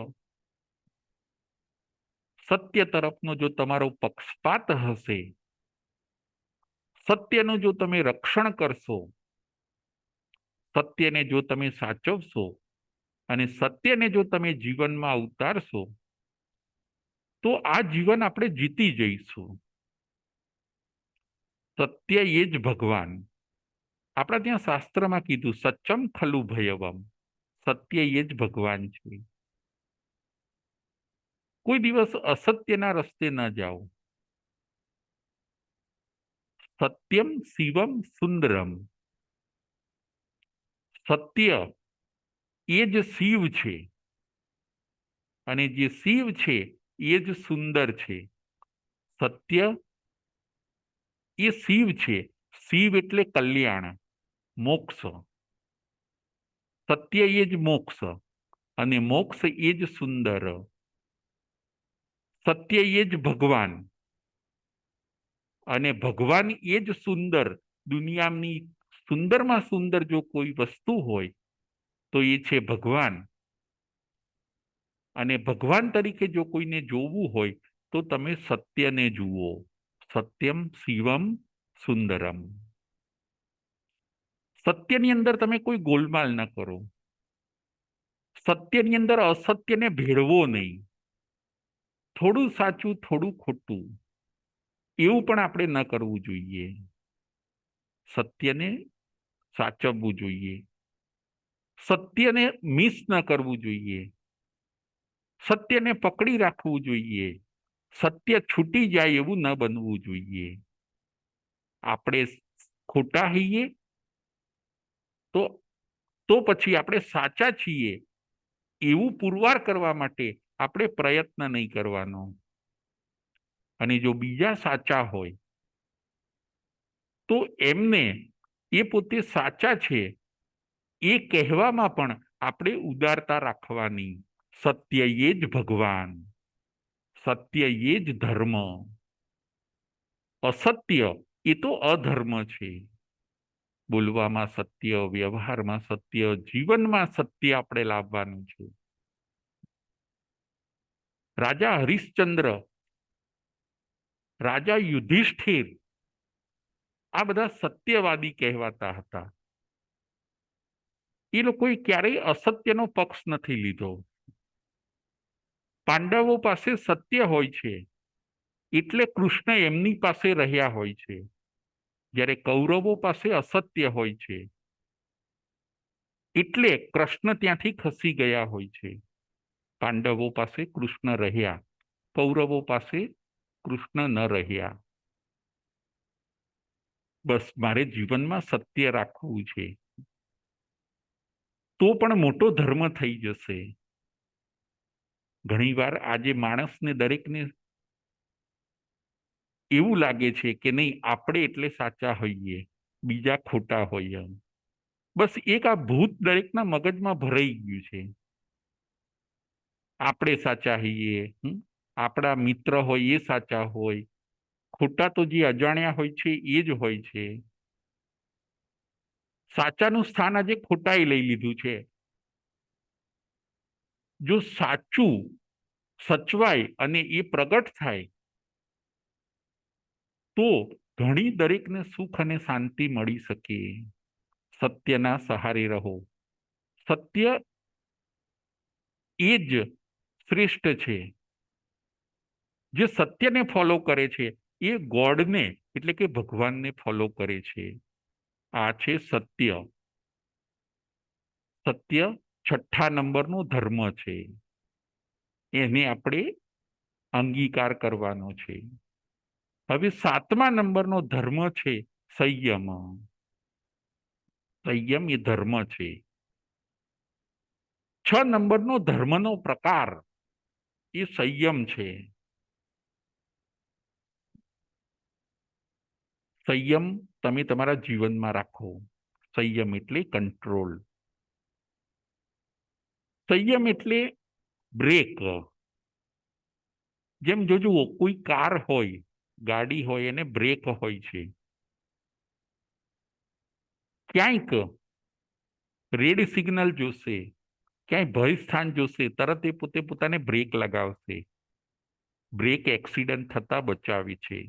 Speaker 1: સત્ય તરફનો જો તમારો પક્ષપાત હશે, સત્યનું જો તમે રક્ષણ કરશો, સત્યને જો તમે સાચવશો અને સત્યને જો તમે જીવનમાં ઉતારશો તો આ જીવન આપણે જીતી જઈશું. સત્ય એ જ ભગવાન. આપણા ત્યાં શાસ્ત્રમાં કીધું સચ્ચમ ખલુ ભયવમ, સત્ય એ જ ભગવાન છે. કોઈ દિવસ અસત્યના રસ્તે ન જાઓ. સત્યમ શિવમ સુંદરમ. સત્ય એ જ શિવ છે અને જે શિવ છે એ જ સુંદર છે. સત્ય એ શિવ છે. શિવ એટલે કલ્યાણ, મોક્ષ. સત્ય એ જ મોક્ષ અને મોક્ષ એ જ સુંદર. સત્ય એ જ ભગવાન અને ભગવાન એ જ સુંદર. દુનિયાની સુંદરમાં સુંદર જો કોઈ વસ્તુ હોય તો એ છે ભગવાન. અને ભગવાન તરીકે જો કોઈને જોવું હોય તો તમે સત્યને જુઓ. સત્યમ શિવમ સુંદરમ. સત્યની અંદર તમે કોઈ ગોલમાલ ન કરો. સત્યની અંદર અસત્યને ભેળવો નહીં. થોડું સાચું થોડું ખોટું એવું પણ આપણે ન કરવું જોઈએ. સત્યને સાચવવું જોઈએ. સત્યને મિસ ન કરવું જોઈએ. સત્યને પકડી રાખવું જોઈએ. સત્ય છૂટી જાય એવું ન બનવું જોઈએ. આપણે ખોટા હઈએ તો તો પછી આપણે સાચા છીએ એવું પુરવાર કરવા માટે આપણે પ્રયત્ન નહીં કરવાનો. અને જો બીજા સાચા હોય તો એમને એ પોતે સાચા છે એ કહેવામાં પણ આપણે ઉદારતા રાખવાની. સત્ય એ જ ભગવાન, સત્ય એ જ ધર્મ, અસત્ય એ તો અધર્મ છે. બોલવામાં સત્ય, વ્યવહારમાં સત્ય, જીવનમાં સત્ય આપણે લાવવાનું છે. રાજા હરિશ્ચંદ્ર, રાજા યુધિષ્ઠિર આ બધા સત્યવાદી કહેવાતા હતા. એ લોકોએ ક્યારેય અસત્યનો પક્ષ નથી લીધો. પાંડવો પાસે સત્ય હોય છે એટલે કૃષ્ણ એમની પાસે રહ્યા હોય છે, જ્યારે કૌરવો પાસે અસત્ય હોય છે એટલે કૃષ્ણ ત્યાંથી ખસી ગયા હોય છે. પાંડવો પાસે કૃષ્ણ રહ્યા, કૌરવો પાસે કૃષ્ણ ન રહ્યા. બસ મારે જીવનમાં સત્ય રાખવું છે તો પણ મોટો ધર્મ થઈ જશે. ઘણીવાર આજે માણસને દરેકને એવું લાગે છે કે નહીં આપણે એટલે સાચા હોઈએ, બીજા ખોટા હોઈએ. બસ એક આ ભૂત દરેકના મગજમાં ભરાઈ ગયું છે. આપણે સાચા હોઈએ, આપણા મિત્ર હોય એ સાચા હોય, ખોટા તો જે અજાણ્યા હોય છે એ જ હોય છે. સાચાનું સ્થાન આજે ખોટાએ લઈ લીધું છે. જો સાચું સચવાય અને એ પ્રગટ થાય તો ઘણી દરેકને સુખ અને શાંતિ મળી શકે. સત્યના સહારે રહો. સત્ય એ જ શ્રેષ્ઠ છે. જે સત્યને ફોલો કરે છે એ ગોડને એટલે કે ભગવાનને ફોલો કરે છે. આ છે સત્ય. સત્ય છઠ્ઠા નંબરનો ધર્મ છે, એને આપણે અંગીકાર કરવાનો છે. હવે સાતમા નંબરનો ધર્મ છે સંયમ. સંયમ એ ધર્મ છે. 6 નંબરનો ધર્મનો પ્રકાર એ સંયમ છે. સંયમ તમે તમારા જીવનમાં રાખો. સંયમ એટલે કંટ્રોલ. સંયમ એટલે બ્રેક. જેમ જોજો કોઈ કાર હોય, ગાડી હોય એને બ્રેક હોય છે. ક્યાંક રેડ સિગ્નલ જોશે, ક્યાંય ભય સ્થાન જોશે, તરત એ પોતે પોતાને બ્રેક લગાવશે. બ્રેક એક્સિડન્ટ થતા બચાવે છે.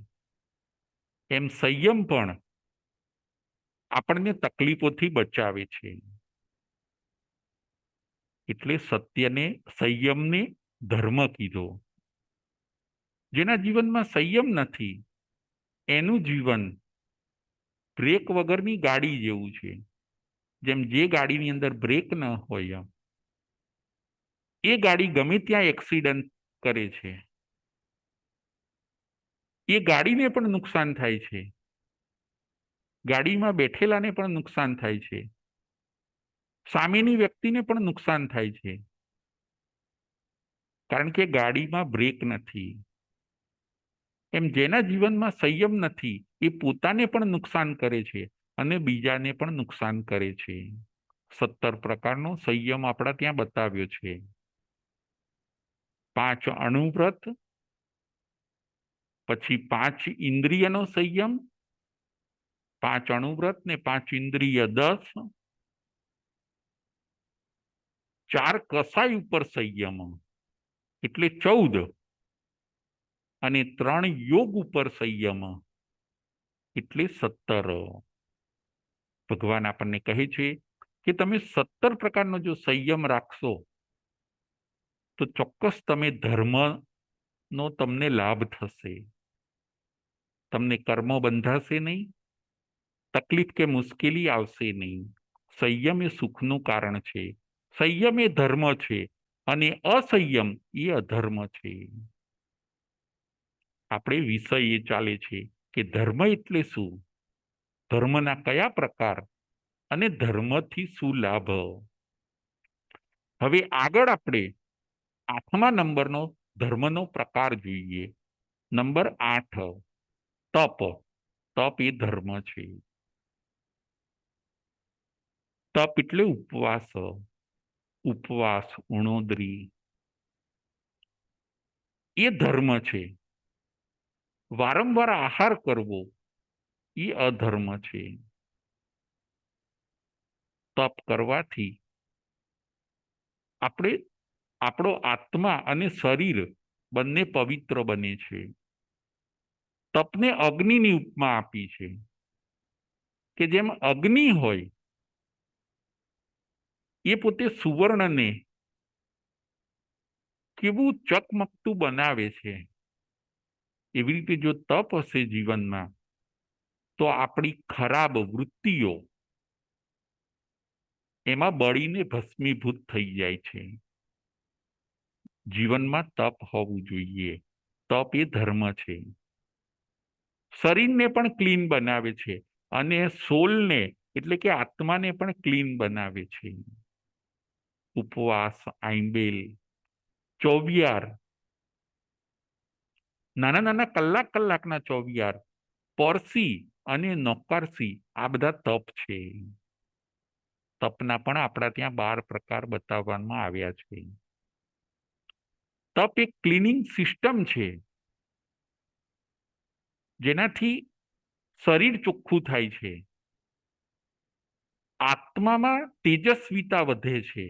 Speaker 1: એમ સંયમ પણ આપણને તકલીફોથી બચાવે છે. એટલે સત્યને સંયમને ધર્મ કીધો. જેના જીવનમાં સંયમ નથી એનું જીવન બ્રેક વગરની ગાડી જેવું છે. જેમ જે ગાડીની અંદર બ્રેક ન હોય એ ગાડી ગમે ત્યાં એક્સિડન્ટ કરે છે, એ ગાડીને પણ નુકસાન થાય છે, ગાડીમાં બેઠેલાને પણ નુકસાન થાય છે, સામેની વ્યક્તિને પણ નુકસાન થાય છે, કારણ કે ગાડીમાં બ્રેક નથી. એમ જેના જીવનમાં સંયમ નથી એ પોતાને પણ નુકસાન કરે છે અને બીજાને પણ નુકસાન કરે છે. 17 પ્રકારનો સંયમ આપણા ત્યાં બતાવ્યો છે. 5 અણુવ્રત, પછી 5 ઇન્દ્રિયનો સંયમ, 5 અણુવ્રત ને 5 ઇન્દ્રિય 10, 4 કસાય ઉપર સંયમ એટલે 14, અને 3 યોગ ઉપર સંયમ એટલે 17. ભગવાન આપણને કહે છે કે તમે 17 પ્રકારનો જો સંયમ રાખશો તો ચોક્કસ તમે ધર્મનો તમને લાભ થશે. તમને કર્મ બંધાશે નહીં, તકલીફ કે મુશ્કેલી આવશે નહીં. સંયમ એ સુખનું કારણ છે. સંયમ એ ધર્મ છે. અને અસંયમ એ અધર્મ છે. આપણે વિષય એ ચાલે છે કે ધર્મ એટલે શું, ધર્મના કયા પ્રકાર અને ધર્મથી શું લાભ. હવે આગળ આપણે 8મા નંબરનો ધર્મનો પ્રકાર જોઈએ. નંબર 8, તપ. તપ એ ધર્મ છે. તપ એટલે ઉપવાસ. ઉપવાસ, ઉણોદરી એ ધર્મ છે. વારંવાર આહાર કરવો એ અધર્મ છે. તપ કરવાથી આપણે આપણો આત્મા અને શરીર બંને પવિત્ર બને છે. તપને અગ્નિની ઉપમા આપી છે કે જેમ અગ્નિ હોય એ પોતે સુવર્ણને કેવું ચકમકતું બનાવે છે, એવી રીતે જો તપ હશે જીવનમાં તો આપણી ખરાબ વૃત્તિઓ એમાં બળીને ભસ્મીભૂત થઈ જાય છે. જીવનમાં તપ હોવું જોઈએ. તપ એ ધર્મ છે. શરીરને પણ ક્લીન બનાવે છે અને સોલને એટલે કે આત્માને પણ ક્લીન બનાવે છે. ઉપવાસ, આંબેલ, ચોવિયાર, નાના નાના કલાકના ચોવિયાર, પરસી અને નોકારસી આ બધા તપ છે. તપના પણ આપણા ત્યાં 12 પ્રકાર બતાવવામાં આવ્યા છે. તપ એક ક્લીનિંગ સિસ્ટમ છે જેનાથી શરીર ચોખ્ખું થાય છે, આત્મામાં તેજસ્વીતા વધે છે,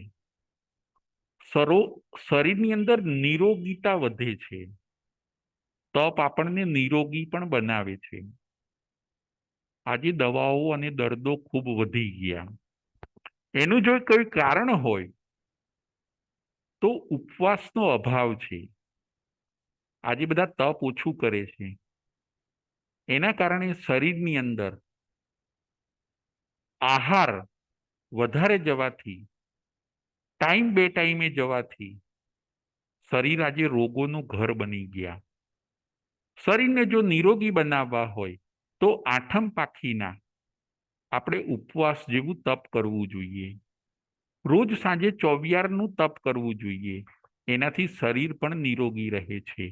Speaker 1: શરીરની અંદર નિરોગીતા વધે છે. તપ આપણને નિરોગી પણ બનાવે છે. આજે દવાઓ અને દર્દો ખૂબ વધી ગયા. એનું જો કોઈ કારણ હોય તો ઉપવાસનો અભાવ છે. આજે બધા તપ ઓછું કરે છે. એના કારણે શરીરની અંદર આહાર વધારે જવાથી, ટાઈમ બે ટાઈમે જવાથી શરીર આજે રોગોનું ઘર બની ગયા. શરીરને જો નિરોગી બનાવવા હોય તો આઠમ પાખીના આપણે ઉપવાસ જેવું તપ કરવું જોઈએ. રોજ સાંજે ચોવિયારનું તપ કરવું જોઈએ. એનાથી શરીર પણ નિરોગી રહે છે.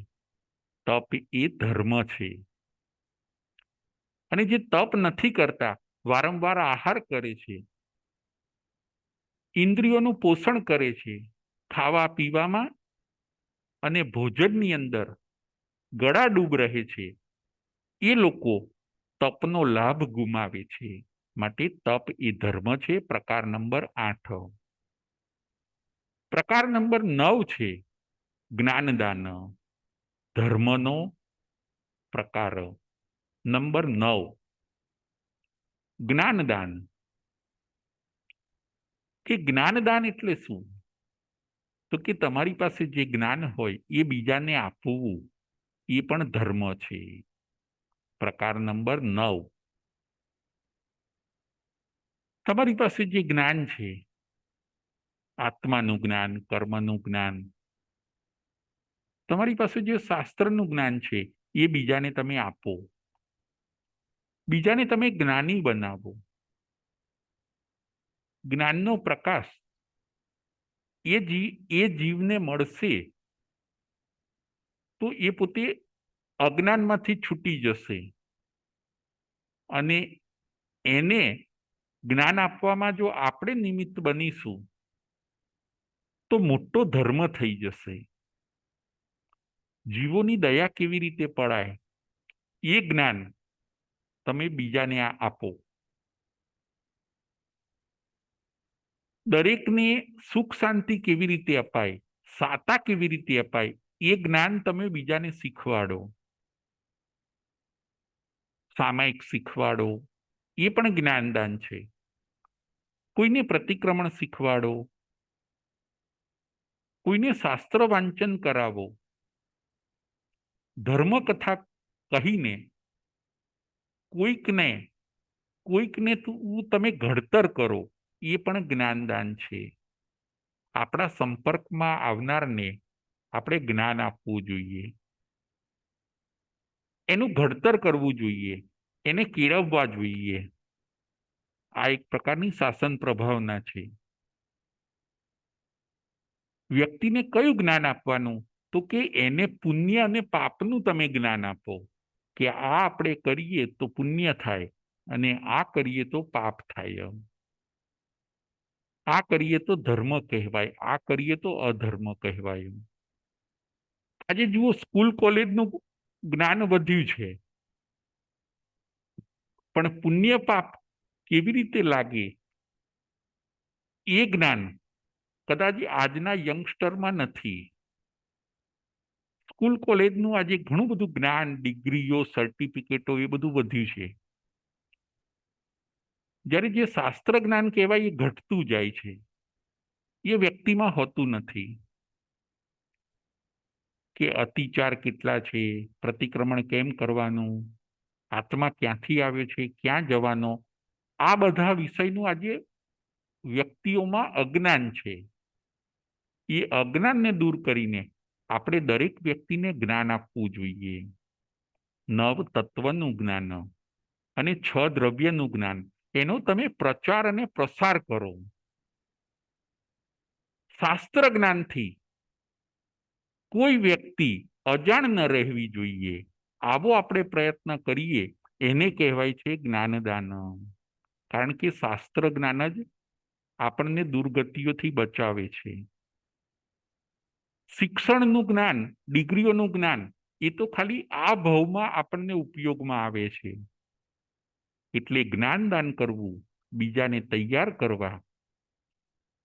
Speaker 1: તપ એ ધર્મ છે. અને જે તપ નથી કરતા, વારંવાર આહાર કરે છે, ઇન્દ્રિયોનું પોષણ કરે છે, ખાવા પીવામાં અને ભોજનની અંદર ગળાડૂબ રહે છે, એ લોકો તપનો લાભ ગુમાવે છે. માટે તપ એ ધર્મ છે. પ્રકાર નંબર 8. પ્રકાર નંબર 9 છે જ્ઞાનદાન. ધર્મનો પ્રકાર નંબર 9, જ્ઞાનદાન. કે જ્ઞાનદાન એટલે શું? તો કે તમારી પાસે જે જ્ઞાન હોય એ બીજાને આપવું એ પણ ધર્મ છે. પ્રકાર નંબર 9, તમારી પાસે જે જ્ઞાન છે, આત્માનું જ્ઞાન, કર્મનું જ્ઞાન, તમારી પાસે જે શાસ્ત્રનું જ્ઞાન છે એ બીજાને તમે આપો. બીજાને તમે જ્ઞાની બનાવો. જ્ઞાનનો પ્રકાશ એ જીવને મળશે તો એ પોતે અજ્ઞાનમાંથી છૂટી જશે અને એને જ્ઞાન આપવામાં જો આપણે નિમિત્ત બનીશું તો મોટો ધર્મ થઈ જશે. જીવોની દયા કેવી રીતે પડાય એ જ્ઞાન તમે બીજાને આપો. દરેકને સુખ શાંતિ કેવી રીતે અપાય, સાતા કેવી રીતે અપાય એ જ્ઞાન તમે બીજાને શીખવાડો. સામાયિક શીખવાડો એ પણ જ્ઞાનદાન છે. કોઈને પ્રતિક્રમણ શીખવાડો, કોઈને શાસ્ત્ર વાંચન કરાવો, ધર્મકથા કહીને કોઈકને તમે ઘડતર કરો, એ પણ જ્ઞાનદાન છે. આપણા સંપર્કમાં આવનારને આપણે જ્ઞાન આપવું જોઈએ, એનું ઘડતર કરવું જોઈએ, એને કેળવવા જોઈએ. આ એક પ્રકારની શાસન પ્રભાવના છે. વ્યક્તિને કયું જ્ઞાન આપવાનું? તો કે એને પુણ્ય અને પાપનું તમે જ્ઞાન આપો, કે આ આપણે કરીએ તો પુણ્ય થાય અને આ કરીએ તો પાપ થાય. આ કરીએ તો ધર્મ કહેવાય, આ કરીએ તો અધર્મ કહેવાય. આજે જુઓ, સ્કૂલ કોલેજનું જ્ઞાન વધ્યું છે, પણ પુણ્ય પાપ કેવી રીતે લાગે એ જ્ઞાન કદાચ આજના યંગસ્ટરમાં નથી. સ્કૂલ કોલેજનું આજે ઘણું બધું જ્ઞાન, ડિગ્રીઓ, સર્ટિફિકેટો એ બધું વધ્યું છે, જ્યારે જે શાસ્ત્ર જ્ઞાન કહેવાય એ ઘટતું જાય છે, એ વ્યક્તિમાં હોતું નથી. કે અતિચાર કેટલા છે, પ્રતિક્રમણ કેમ કરવાનું, આત્મા ક્યાંથી આવે છે, ક્યાં જવાનો, આ બધા વિષયનું આજે વ્યક્તિઓમાં અજ્ઞાન છે. એ અજ્ઞાનને દૂર કરીને આપણે દરેક વ્યક્તિને જ્ઞાન આપવું જોઈએ. નવ તત્વનું જ્ઞાન અને 6 દ્રવ્યનું જ્ઞાન, એનો તમે પ્રચાર અને પ્રસાર કરો. શાસ્ત્ર જ્ઞાનથી કોઈ વ્યક્તિ અજાણ ન રહેવી જોઈએ. આવો આપણે પ્રયત્ન કરીએ, એને કહેવાય છે જ્ઞાનદાન. કારણ કે શાસ્ત્ર જ્ઞાન જ આપણને દુર્ગતિઓથી બચાવે છે. શિક્ષણનું જ્ઞાન, ડિગ્રીઓનું જ્ઞાન, એ તો ખાલી આ ભાવમાં આપણને ઉપયોગમાં આવે છે. એટલે જ્ઞાનદાન કરવું, બીજાને તૈયાર કરવા,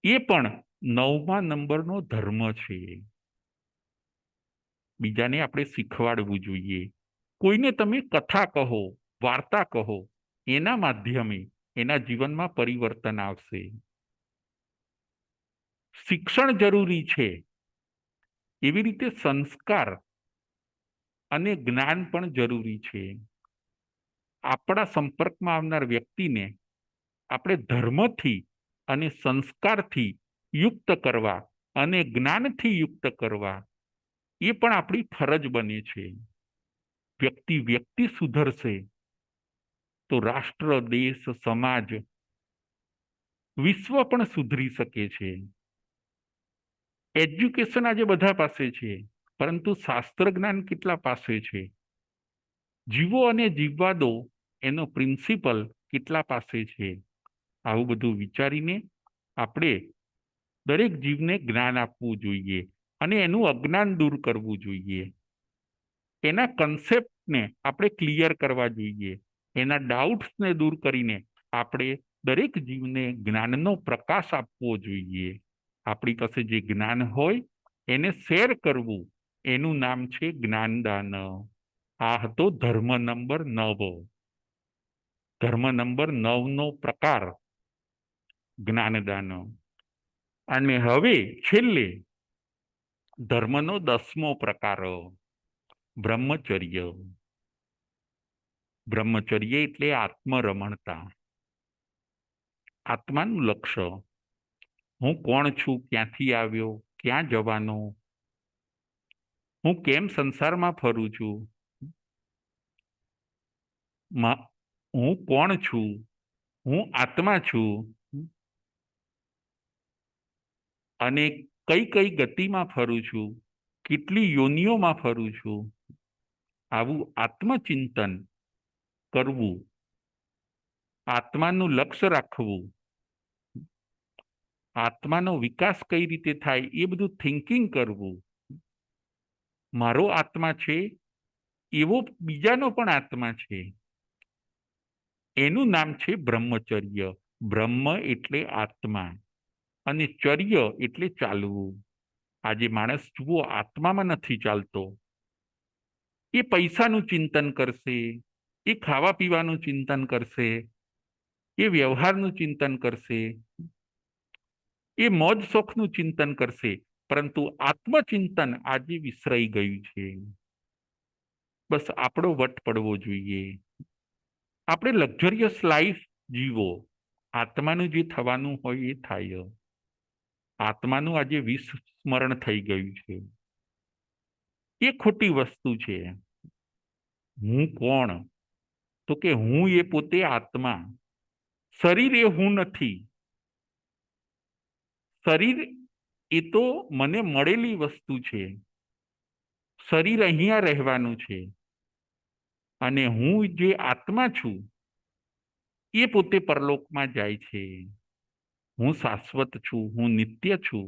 Speaker 1: એ પણ 9મા નંબરનો ધર્મ છે. બીજાને આપણે શીખવાડવું જોઈએ. કોઈને તમે કથા કહો, વાર્તા કહો, એના માધ્યમે એના જીવનમાં પરિવર્તન આવશે. શિક્ષણ જરૂરી છે, એવી રીતે સંસ્કાર અને જ્ઞાન પણ જરૂરી છે. આપણા સંપર્કમાં આવનાર વ્યક્તિને આપણે ધર્મથી અને સંસ્કારથી યુક્ત કરવા અને જ્ઞાનથી યુક્ત કરવા, એ પણ આપણી ફરજ બને છે. વ્યક્તિ સુધરશે તો રાષ્ટ્ર, દેશ, સમાજ, વિશ્વ પણ સુધરી શકે છે. એજ્યુકેશન આજે બધા પાસે છે, પરંતુ શાસ્ત્ર જ્ઞાન કેટલા પાસે છે? જીવો અને જીવવા દો, એનો પ્રિન્સિપલ કેટલા પાસે છે? આવું બધું વિચારીને આપણે દરેક જીવને જ્ઞાન આપવું જોઈએ અને એનું અજ્ઞાન દૂર કરવું જોઈએ. એના કન્સેપ્ટને આપણે ક્લિયર કરવા જોઈએ. એના ડાઉટ્સને દૂર કરીને આપણે દરેક જીવને જ્ઞાનનો પ્રકાશ આપવો જોઈએ. આપણી પાસે જે જ્ઞાન હોય એને શેર કરવું, એનું નામ છે જ્ઞાનદાન. આ હતો ધર્મ નંબર 9. ધર્મ નંબર 9નો પ્રકાર જ્ઞાનદાન. અને હવે છેલ્લે ધર્મનો 10મો પ્રકાર બ્રહ્મચર્ય. બ્રહ્મચર્ય એટલે આત્મરમણતા, આત્માનું લક્ષ્ય. હું કોણ છું, ક્યાંથી આવ્યો, ક્યાં જવાનો, હું કેમ સંસારમાં ફરું છું, હું કોણ છું, હું આત્મા છું, અને કઈ કઈ ગતિમાં ફરું છું, કેટલી યોનિઓમાં ફરું છું. આવું આત્મચિંતન કરવું, આત્માનું લક્ષ્ય રાખવું, આત્માનો વિકાસ કઈ રીતે થાય એ બધું થિંકિંગ કરવું. મારો આત્મા છે એવો બીજાનો પણ આત્મા છે, એનું નામ છે બ્રહ્મચર્ય. બ્રહ્મ એટલે આત્મા અને ચર્ય એટલે ચાલવું. આજે માણસ જુઓ આત્મામાં નથી ચાલતો. એ પૈસાનું ચિંતન કરશે, એ ખાવા પીવાનું ચિંતન કરશે, એ વ્યવહારનું ચિંતન કરશે, એ મોજ શોખનું ચિંતન કરશે, પરંતુ આત્મચિંતન આજે વિસરાઈ ગયું છે. બસ આપણો વટ પડવો જોઈએ. આપણે લક્ઝરિયસ લાઈફ જીવો, આત્માનું જે થવાનું હોય એ થાય. આત્માનું આજે વિસ્મરણ થઈ ગયું છે. એ ખોટી વસ્તુ છે. હું કોણ? તો કે હું એ પોતે આત્મા. શરીર એ હું નથી. શરીર એ તો મને મળેલી વસ્તુ છે. શરીર અહીંયા રહેવાનું છે, અને હું જે આત્મા છું એ પોતે પરલોકમાં જાય છે. હું શાશ્વત છું, હું નિત્ય છું.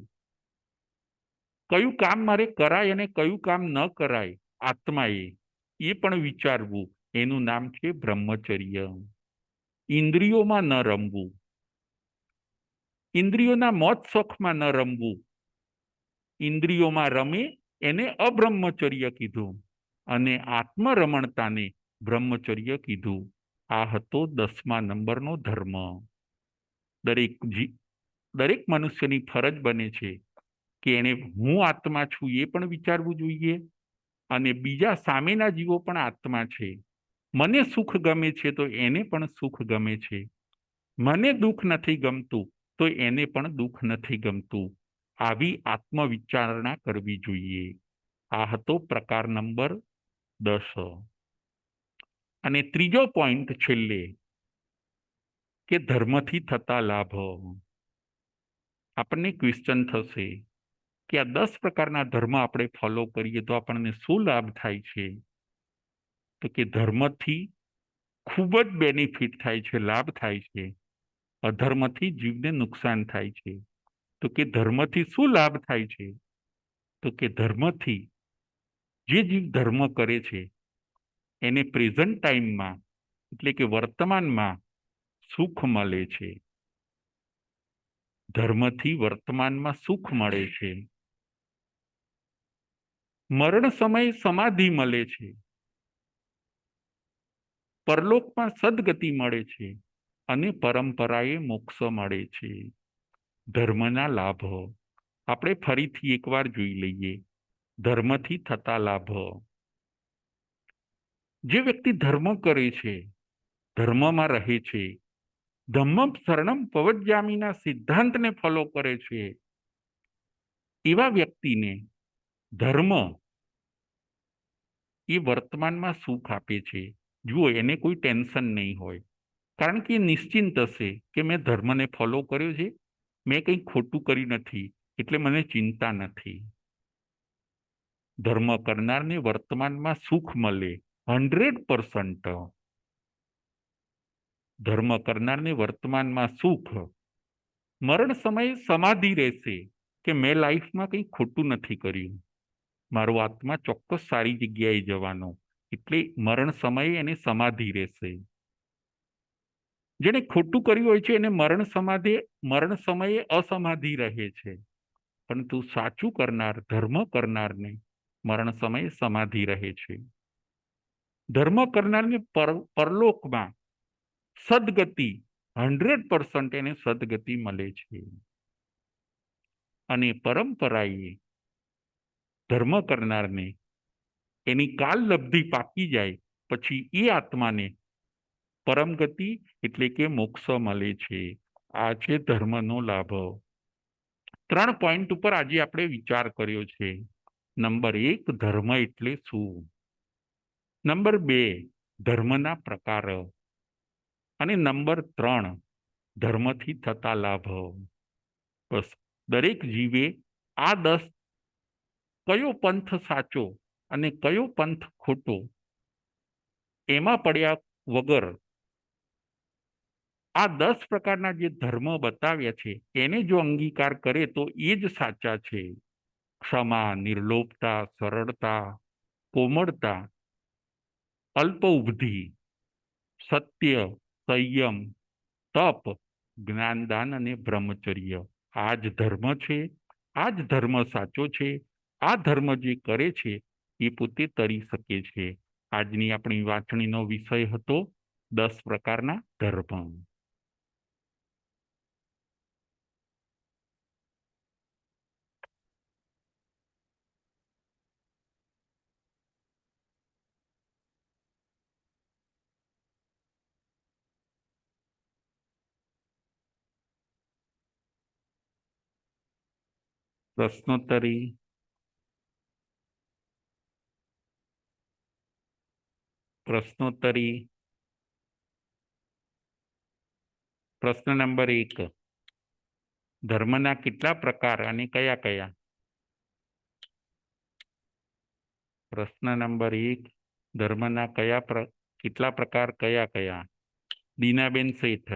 Speaker 1: કયું કામ મારે કરાય અને કયું કામ ન કરાય આત્માએ, એ પણ વિચારવું. એનું નામ છે બ્રહ્મચર્ય. ઇન્દ્રિયોમાં ન રમવું, ઇન્દ્રિયોના મોજ શોખમાં ન રમવું. ઇન્દ્રિયોમાં રમે એને અબ્રહ્મચર્ય કીધું, અને આત્મરમણતાને બ્રહ્મચર્ય કીધું. આ હતો 10મા નંબરનો ધર્મ. દરેક દરેક મનુષ્યની ફરજ બને છે કે એને હું આત્મા છું એ પણ વિચારવું જોઈએ, અને બીજા સામેના જીવો પણ આત્મા છે. મને સુખ ગમે છે તો એને પણ સુખ ગમે છે. મને દુઃખ નથી ગમતું તો એને પણ દુઃખ નથી ગમતું. આવી આત્મવિચારણા કરવી જોઈએ. આ હતો પ્રકાર નંબર 10. અને ત્રીજો પોઈન્ટ છેલ્લે, કે ધર્મથી થતા લાભ. આપણને ક્વેશ્ચન થશે કે આ 10 પ્રકારના ધર્મ આપણે ફોલો કરીએ તો આપણને શું લાભ થાય છે? તો કે ધર્મથી ખૂબ જ બેનિફિટ થાય છે, લાભ થાય છે. અધર્મથી જીવને નુકસાન થાય છે. તો કે ધર્મથી શું લાભ થાય છે? તો કે ધર્મથી જે જીવ ધર્મ કરે છે એને પ્રેઝન્ટ ટાઈમમાં, એટલે કે વર્તમાનમાં સુખ મળે છે. ધર્મથી વર્તમાનમાં સુખ મળે છે. મરણ સમયે સમાધિ મળે છે. પરલોકમાં સદગતિ મળે છે, અને પરંપરાએ મોક્ષ મળે છે. ધર્મના લાભો આપણે ફરીથી એકવાર જોઈ લઈએ. ધર્મથી થતા લાભો. જે વ્યક્તિ ધર્મ કરે છે, ધર્મમાં રહે છે, ધમ્મમ શરણમ પવજ્જામીના સિદ્ધાંતને ફોલો કરે છે, એવા વ્યક્તિને ધર્મ એ વર્તમાનમાં સુખ આપે છે. જુઓ, એને કોઈ ટેન્શન નહીં હોય, કારણ કે એ નિશ્ચિંત હશે કે મેં ધર્મને ફોલો કર્યો છે, મેં કંઈ ખોટું કર્યું નથી, એટલે મને ચિંતા નથી. ધર્મ કરનારને વર્તમાનમાં સુખ મળે 100%. ધર્મ કરનારને વર્તમાનમાં સુખ. મરણ સમયે સમાધિ રહેશે કે મેં લાઈફમાં કંઈ ખોટું નથી કર્યું, મારો આત્મા ચોક્કસ સારી જગ્યાએ જવાનો, એટલે મરણ સમયે એને સમાધિ રહેશે. જેને ખોટું કર્યું હોય છે એને મરણ સમયે અસમાધિ રહે છે, પરંતુ સાચું કરનાર, ધર્મ કરનારને મરણ સમયે સમાધિ રહે છે. ધર્મ કરનારને પરલોકમાં સદગતિ 100% એને સદગતિ મળે છે. અને પરંપરાએ ધર્મ કરનારને એની કાલ લબ્ધિ પાકી જાય પછી એ આત્માને પરમગતિ એટલે કે મોક્ષ મળે છે. આ છે ધર્મનો લાભ. 3 પોઈન્ટ ઉપર આજે આપણે વિચાર કર્યો છે. નંબર 1, ધર્મ એટલે શું? નંબર 2, ધર્મના પ્રકાર. અને નંબર 3, ધર્મથી થતા લાભ. બસ, દરેક જીવે આ 10, કયો પંથ સાચો અને કયો પંથ ખોટો, એમાં પડ્યા વગર આ 10 પ્રકારના જે ધર્મ બતાવ્યા છે એને જો અંગીકાર કરે તો એ જ સાચા છે. ક્ષમા, નિર્લોભતા, સરળતા, કોમળતા, અલ્પ ઉપધિ, સત્ય, સંયમ, તપ, જ્ઞાનદાન અને બ્રહ્મચર્ય. આ જ ધર્મ છે. આ જ ધર્મ સાચો છે. આ ધર્મ જે કરે છે એ પોતે તરી શકે છે. આજની આપણી વાંચણીનો વિષય હતો 10 પ્રકારના ધર્મ. પ્રશ્નોત્તરી, પ્રશ્નોત્તરી. પ્રશ્ન નંબર 1, ધર્મના કેટલા પ્રકાર અને કયા કયા? પ્રશ્ન નંબર 1, ધર્મના કેટલા પ્રકાર કયા કયા? દીનાબેન શેઠ.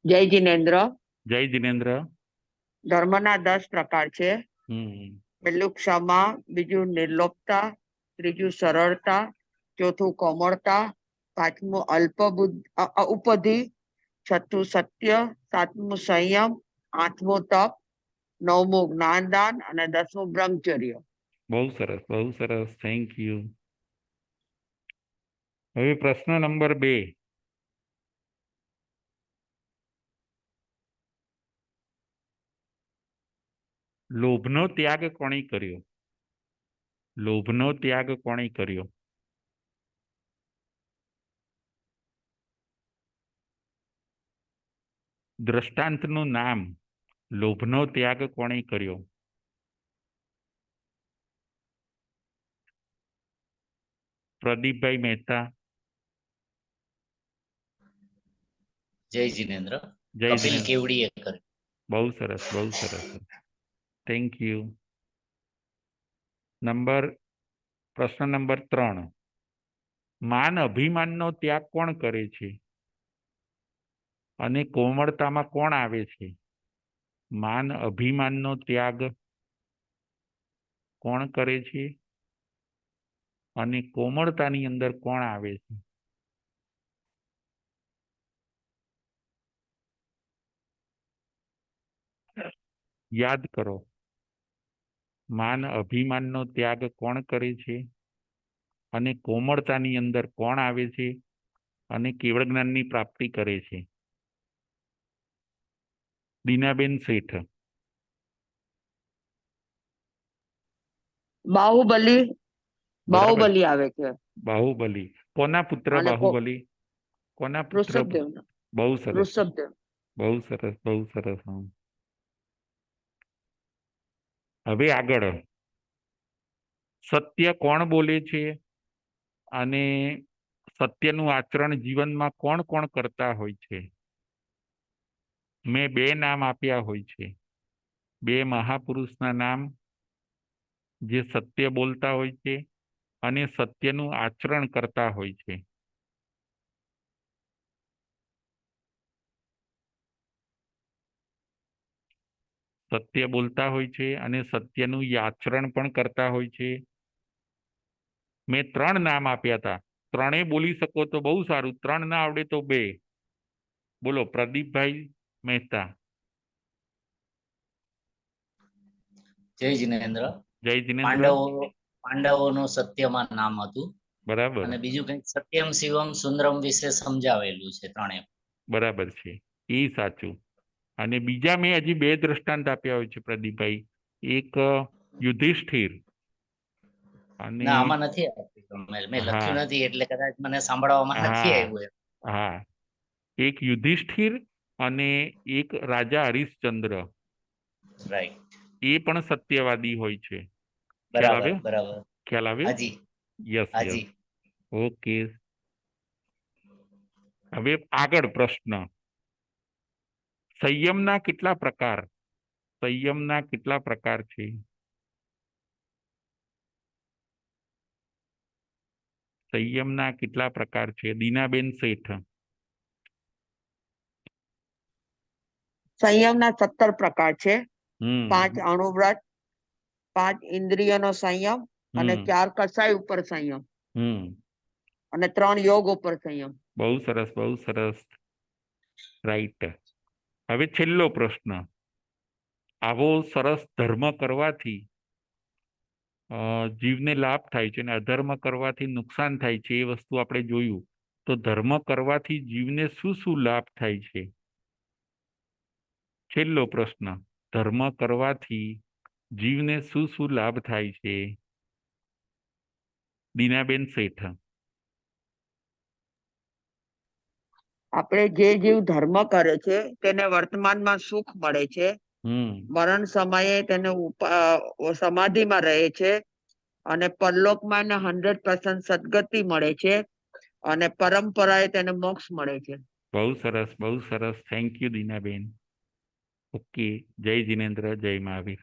Speaker 2: જય જિનેન્દ્ર.
Speaker 1: જય જિનેન્દ્ર.
Speaker 2: ધર્મના 10 પ્રકાર છે. પહેલું ક્ષમા, બીજું નિર્લોપતા, ત્રીજું સરળતા, ચોથું કોમળતા, પાંચમું ઉપધિ, છઠ્ઠું સત્ય, સાતમું સંયમ, આઠમું તપ, નવમું જ્ઞાનદાન અને 10મું બ્રહ્મચર્ય.
Speaker 1: બહુ સરસ, બહુ સરસ, થેન્ક યુ. હવે પ્રશ્ન નંબર 2, લોભનો ત્યાગ કોણે કર્યો? લોભનો ત્યાગ કોણે કર્યો? દ્રષ્ટાંતનું નામ. લોભનો ત્યાગ કોણે કર્યો? પ્રદીપભાઈ મહેતા.
Speaker 3: જય જિનેન્દ્ર.
Speaker 1: જય
Speaker 3: કપિલ
Speaker 1: જિનેન્દ્ર.
Speaker 3: કેવડીએ કર્યું.
Speaker 1: બહુ સરસ, બહુ સરસ, થેન્ક યુ. પ્રશ્ન નંબર 3, માન અભિમાનનો ત્યાગ કોણ કરે છે અને કોમળતામાં કોણ આવે છે? માન અભિમાનનો ત્યાગ કોણ કરે છે અને કોમળતાની અંદર કોણ આવે છે? યાદ કરો. માન અભિમાનનો ત્યાગ કોણ કરે છે અને કોમળતાની અંદર કોણ આવે છે અને કેવળ જ્ઞાનની પ્રાપ્તિ કરે છે? દીનાબેન શેઠ.
Speaker 2: બાહુબલી. બાહુબલી આવે છે.
Speaker 1: બાહુબલી. કોના પુત્ર બાહુબલી? કોના પુત્ર?
Speaker 2: ઋષભદેવના.
Speaker 1: બહુ સરસ,
Speaker 2: ઋષભદેવ.
Speaker 1: બહુ સરસ, બહુ સરસ. હવે આગળ, સત્ય કોણ બોલે છે અને સત્યનું આચરણ જીવનમાં કોણ કોણ કરતા હોય છે? મેં 2 નામ આપ્યા હોય છે, 2 મહાપુરુષના નામ જે સત્ય બોલતા હોય છે અને સત્યનું આચરણ કરતા હોય છે. સત્ય બોલતા હોય છે અને સત્યનું આચરણ પણ કરતા હોય છે. મેં 3 નામ આપ્યા હતા. 3 બોલી શકો તો બહુ સારું, 3 ના આવડે તો 2. બોલો, પ્રદીપભાઈ મહેતા.
Speaker 3: જય જિનેન્દ્ર.
Speaker 1: જય જિનેન્દ્ર.
Speaker 3: પાંડવોનું સત્યમાં નામ હતું.
Speaker 1: બરાબર.
Speaker 3: અને બીજું કંઈક સત્યમ શિવમ સુંદરમ વિશે સમજાવેલું છે 3.
Speaker 1: બરાબર છે, એ સાચું. અને બીજા મેં હજી 2 દ્રષ્ટાંત આપ્યા હોય છે પ્રદીપભાઈ. એક યુધિષ્ઠિર અને
Speaker 3: ના, આમાં નથી આપ્યું. મેં લખ્યું નથી એટલે કદાચ મને સાંભળવામાં નથી આવ્યું.
Speaker 1: હા, એક યુધિષ્ઠિર અને એક રાજા હરિશ્ચંદ્ર.
Speaker 3: રાઈટ.
Speaker 1: એ પણ સત્યવાદી હોય છે.
Speaker 3: બરાબર, બરાબર.
Speaker 1: ખ્યાલ આવ્યો?
Speaker 3: હાજી.
Speaker 1: Yes, yes.
Speaker 3: હાજી.
Speaker 1: ઓકે. હવે આગળ પ્રશ્ન, સંયમના કેટલા પ્રકાર? સંયમના કેટલા પ્રકાર છે? સંયમના કેટલા પ્રકાર છે? દીનાબેન શેઠ.
Speaker 2: સંયમના 17 પ્રકાર છે. 5 અણુવ્રત, 5 ઇન્દ્રિયનો સંયમ અને 4 કસાય ઉપર સંયમ અને 3 યોગ ઉપર સંયમ.
Speaker 1: બહુ સરસ, બહુ સરસ. રાઈટ. હવે છેલ્લો પ્રશ્ન, આવો સરસ ધર્મ કરવાથી જીવને લાભ થાય છે અને અધર્મ કરવાથી નુકસાન થાય છે, એ વસ્તુ આપણે જોયું. તો ધર્મ કરવાથી જીવને શું શું લાભ થાય છે? છેલ્લો પ્રશ્ન, ધર્મ કરવાથી જીવને શું શું લાભ થાય છે? દીનાબેન શેઠ.
Speaker 2: આપણે જે જીવ ધર્મ કરે છે તેને વર્તમાનમાં સુખ મળે છે, મરણ સમયે તેને સમાધિમાં રહે છે અને પરલોકમાં એને 100% સદગતિ મળે છે અને પરંપરાએ તેને મોક્ષ મળે છે.
Speaker 1: બહુ સરસ, બહુ સરસ. Thank you Dinaben. ઓકે, જય જિનેન્દ્ર, જય મહાવીર.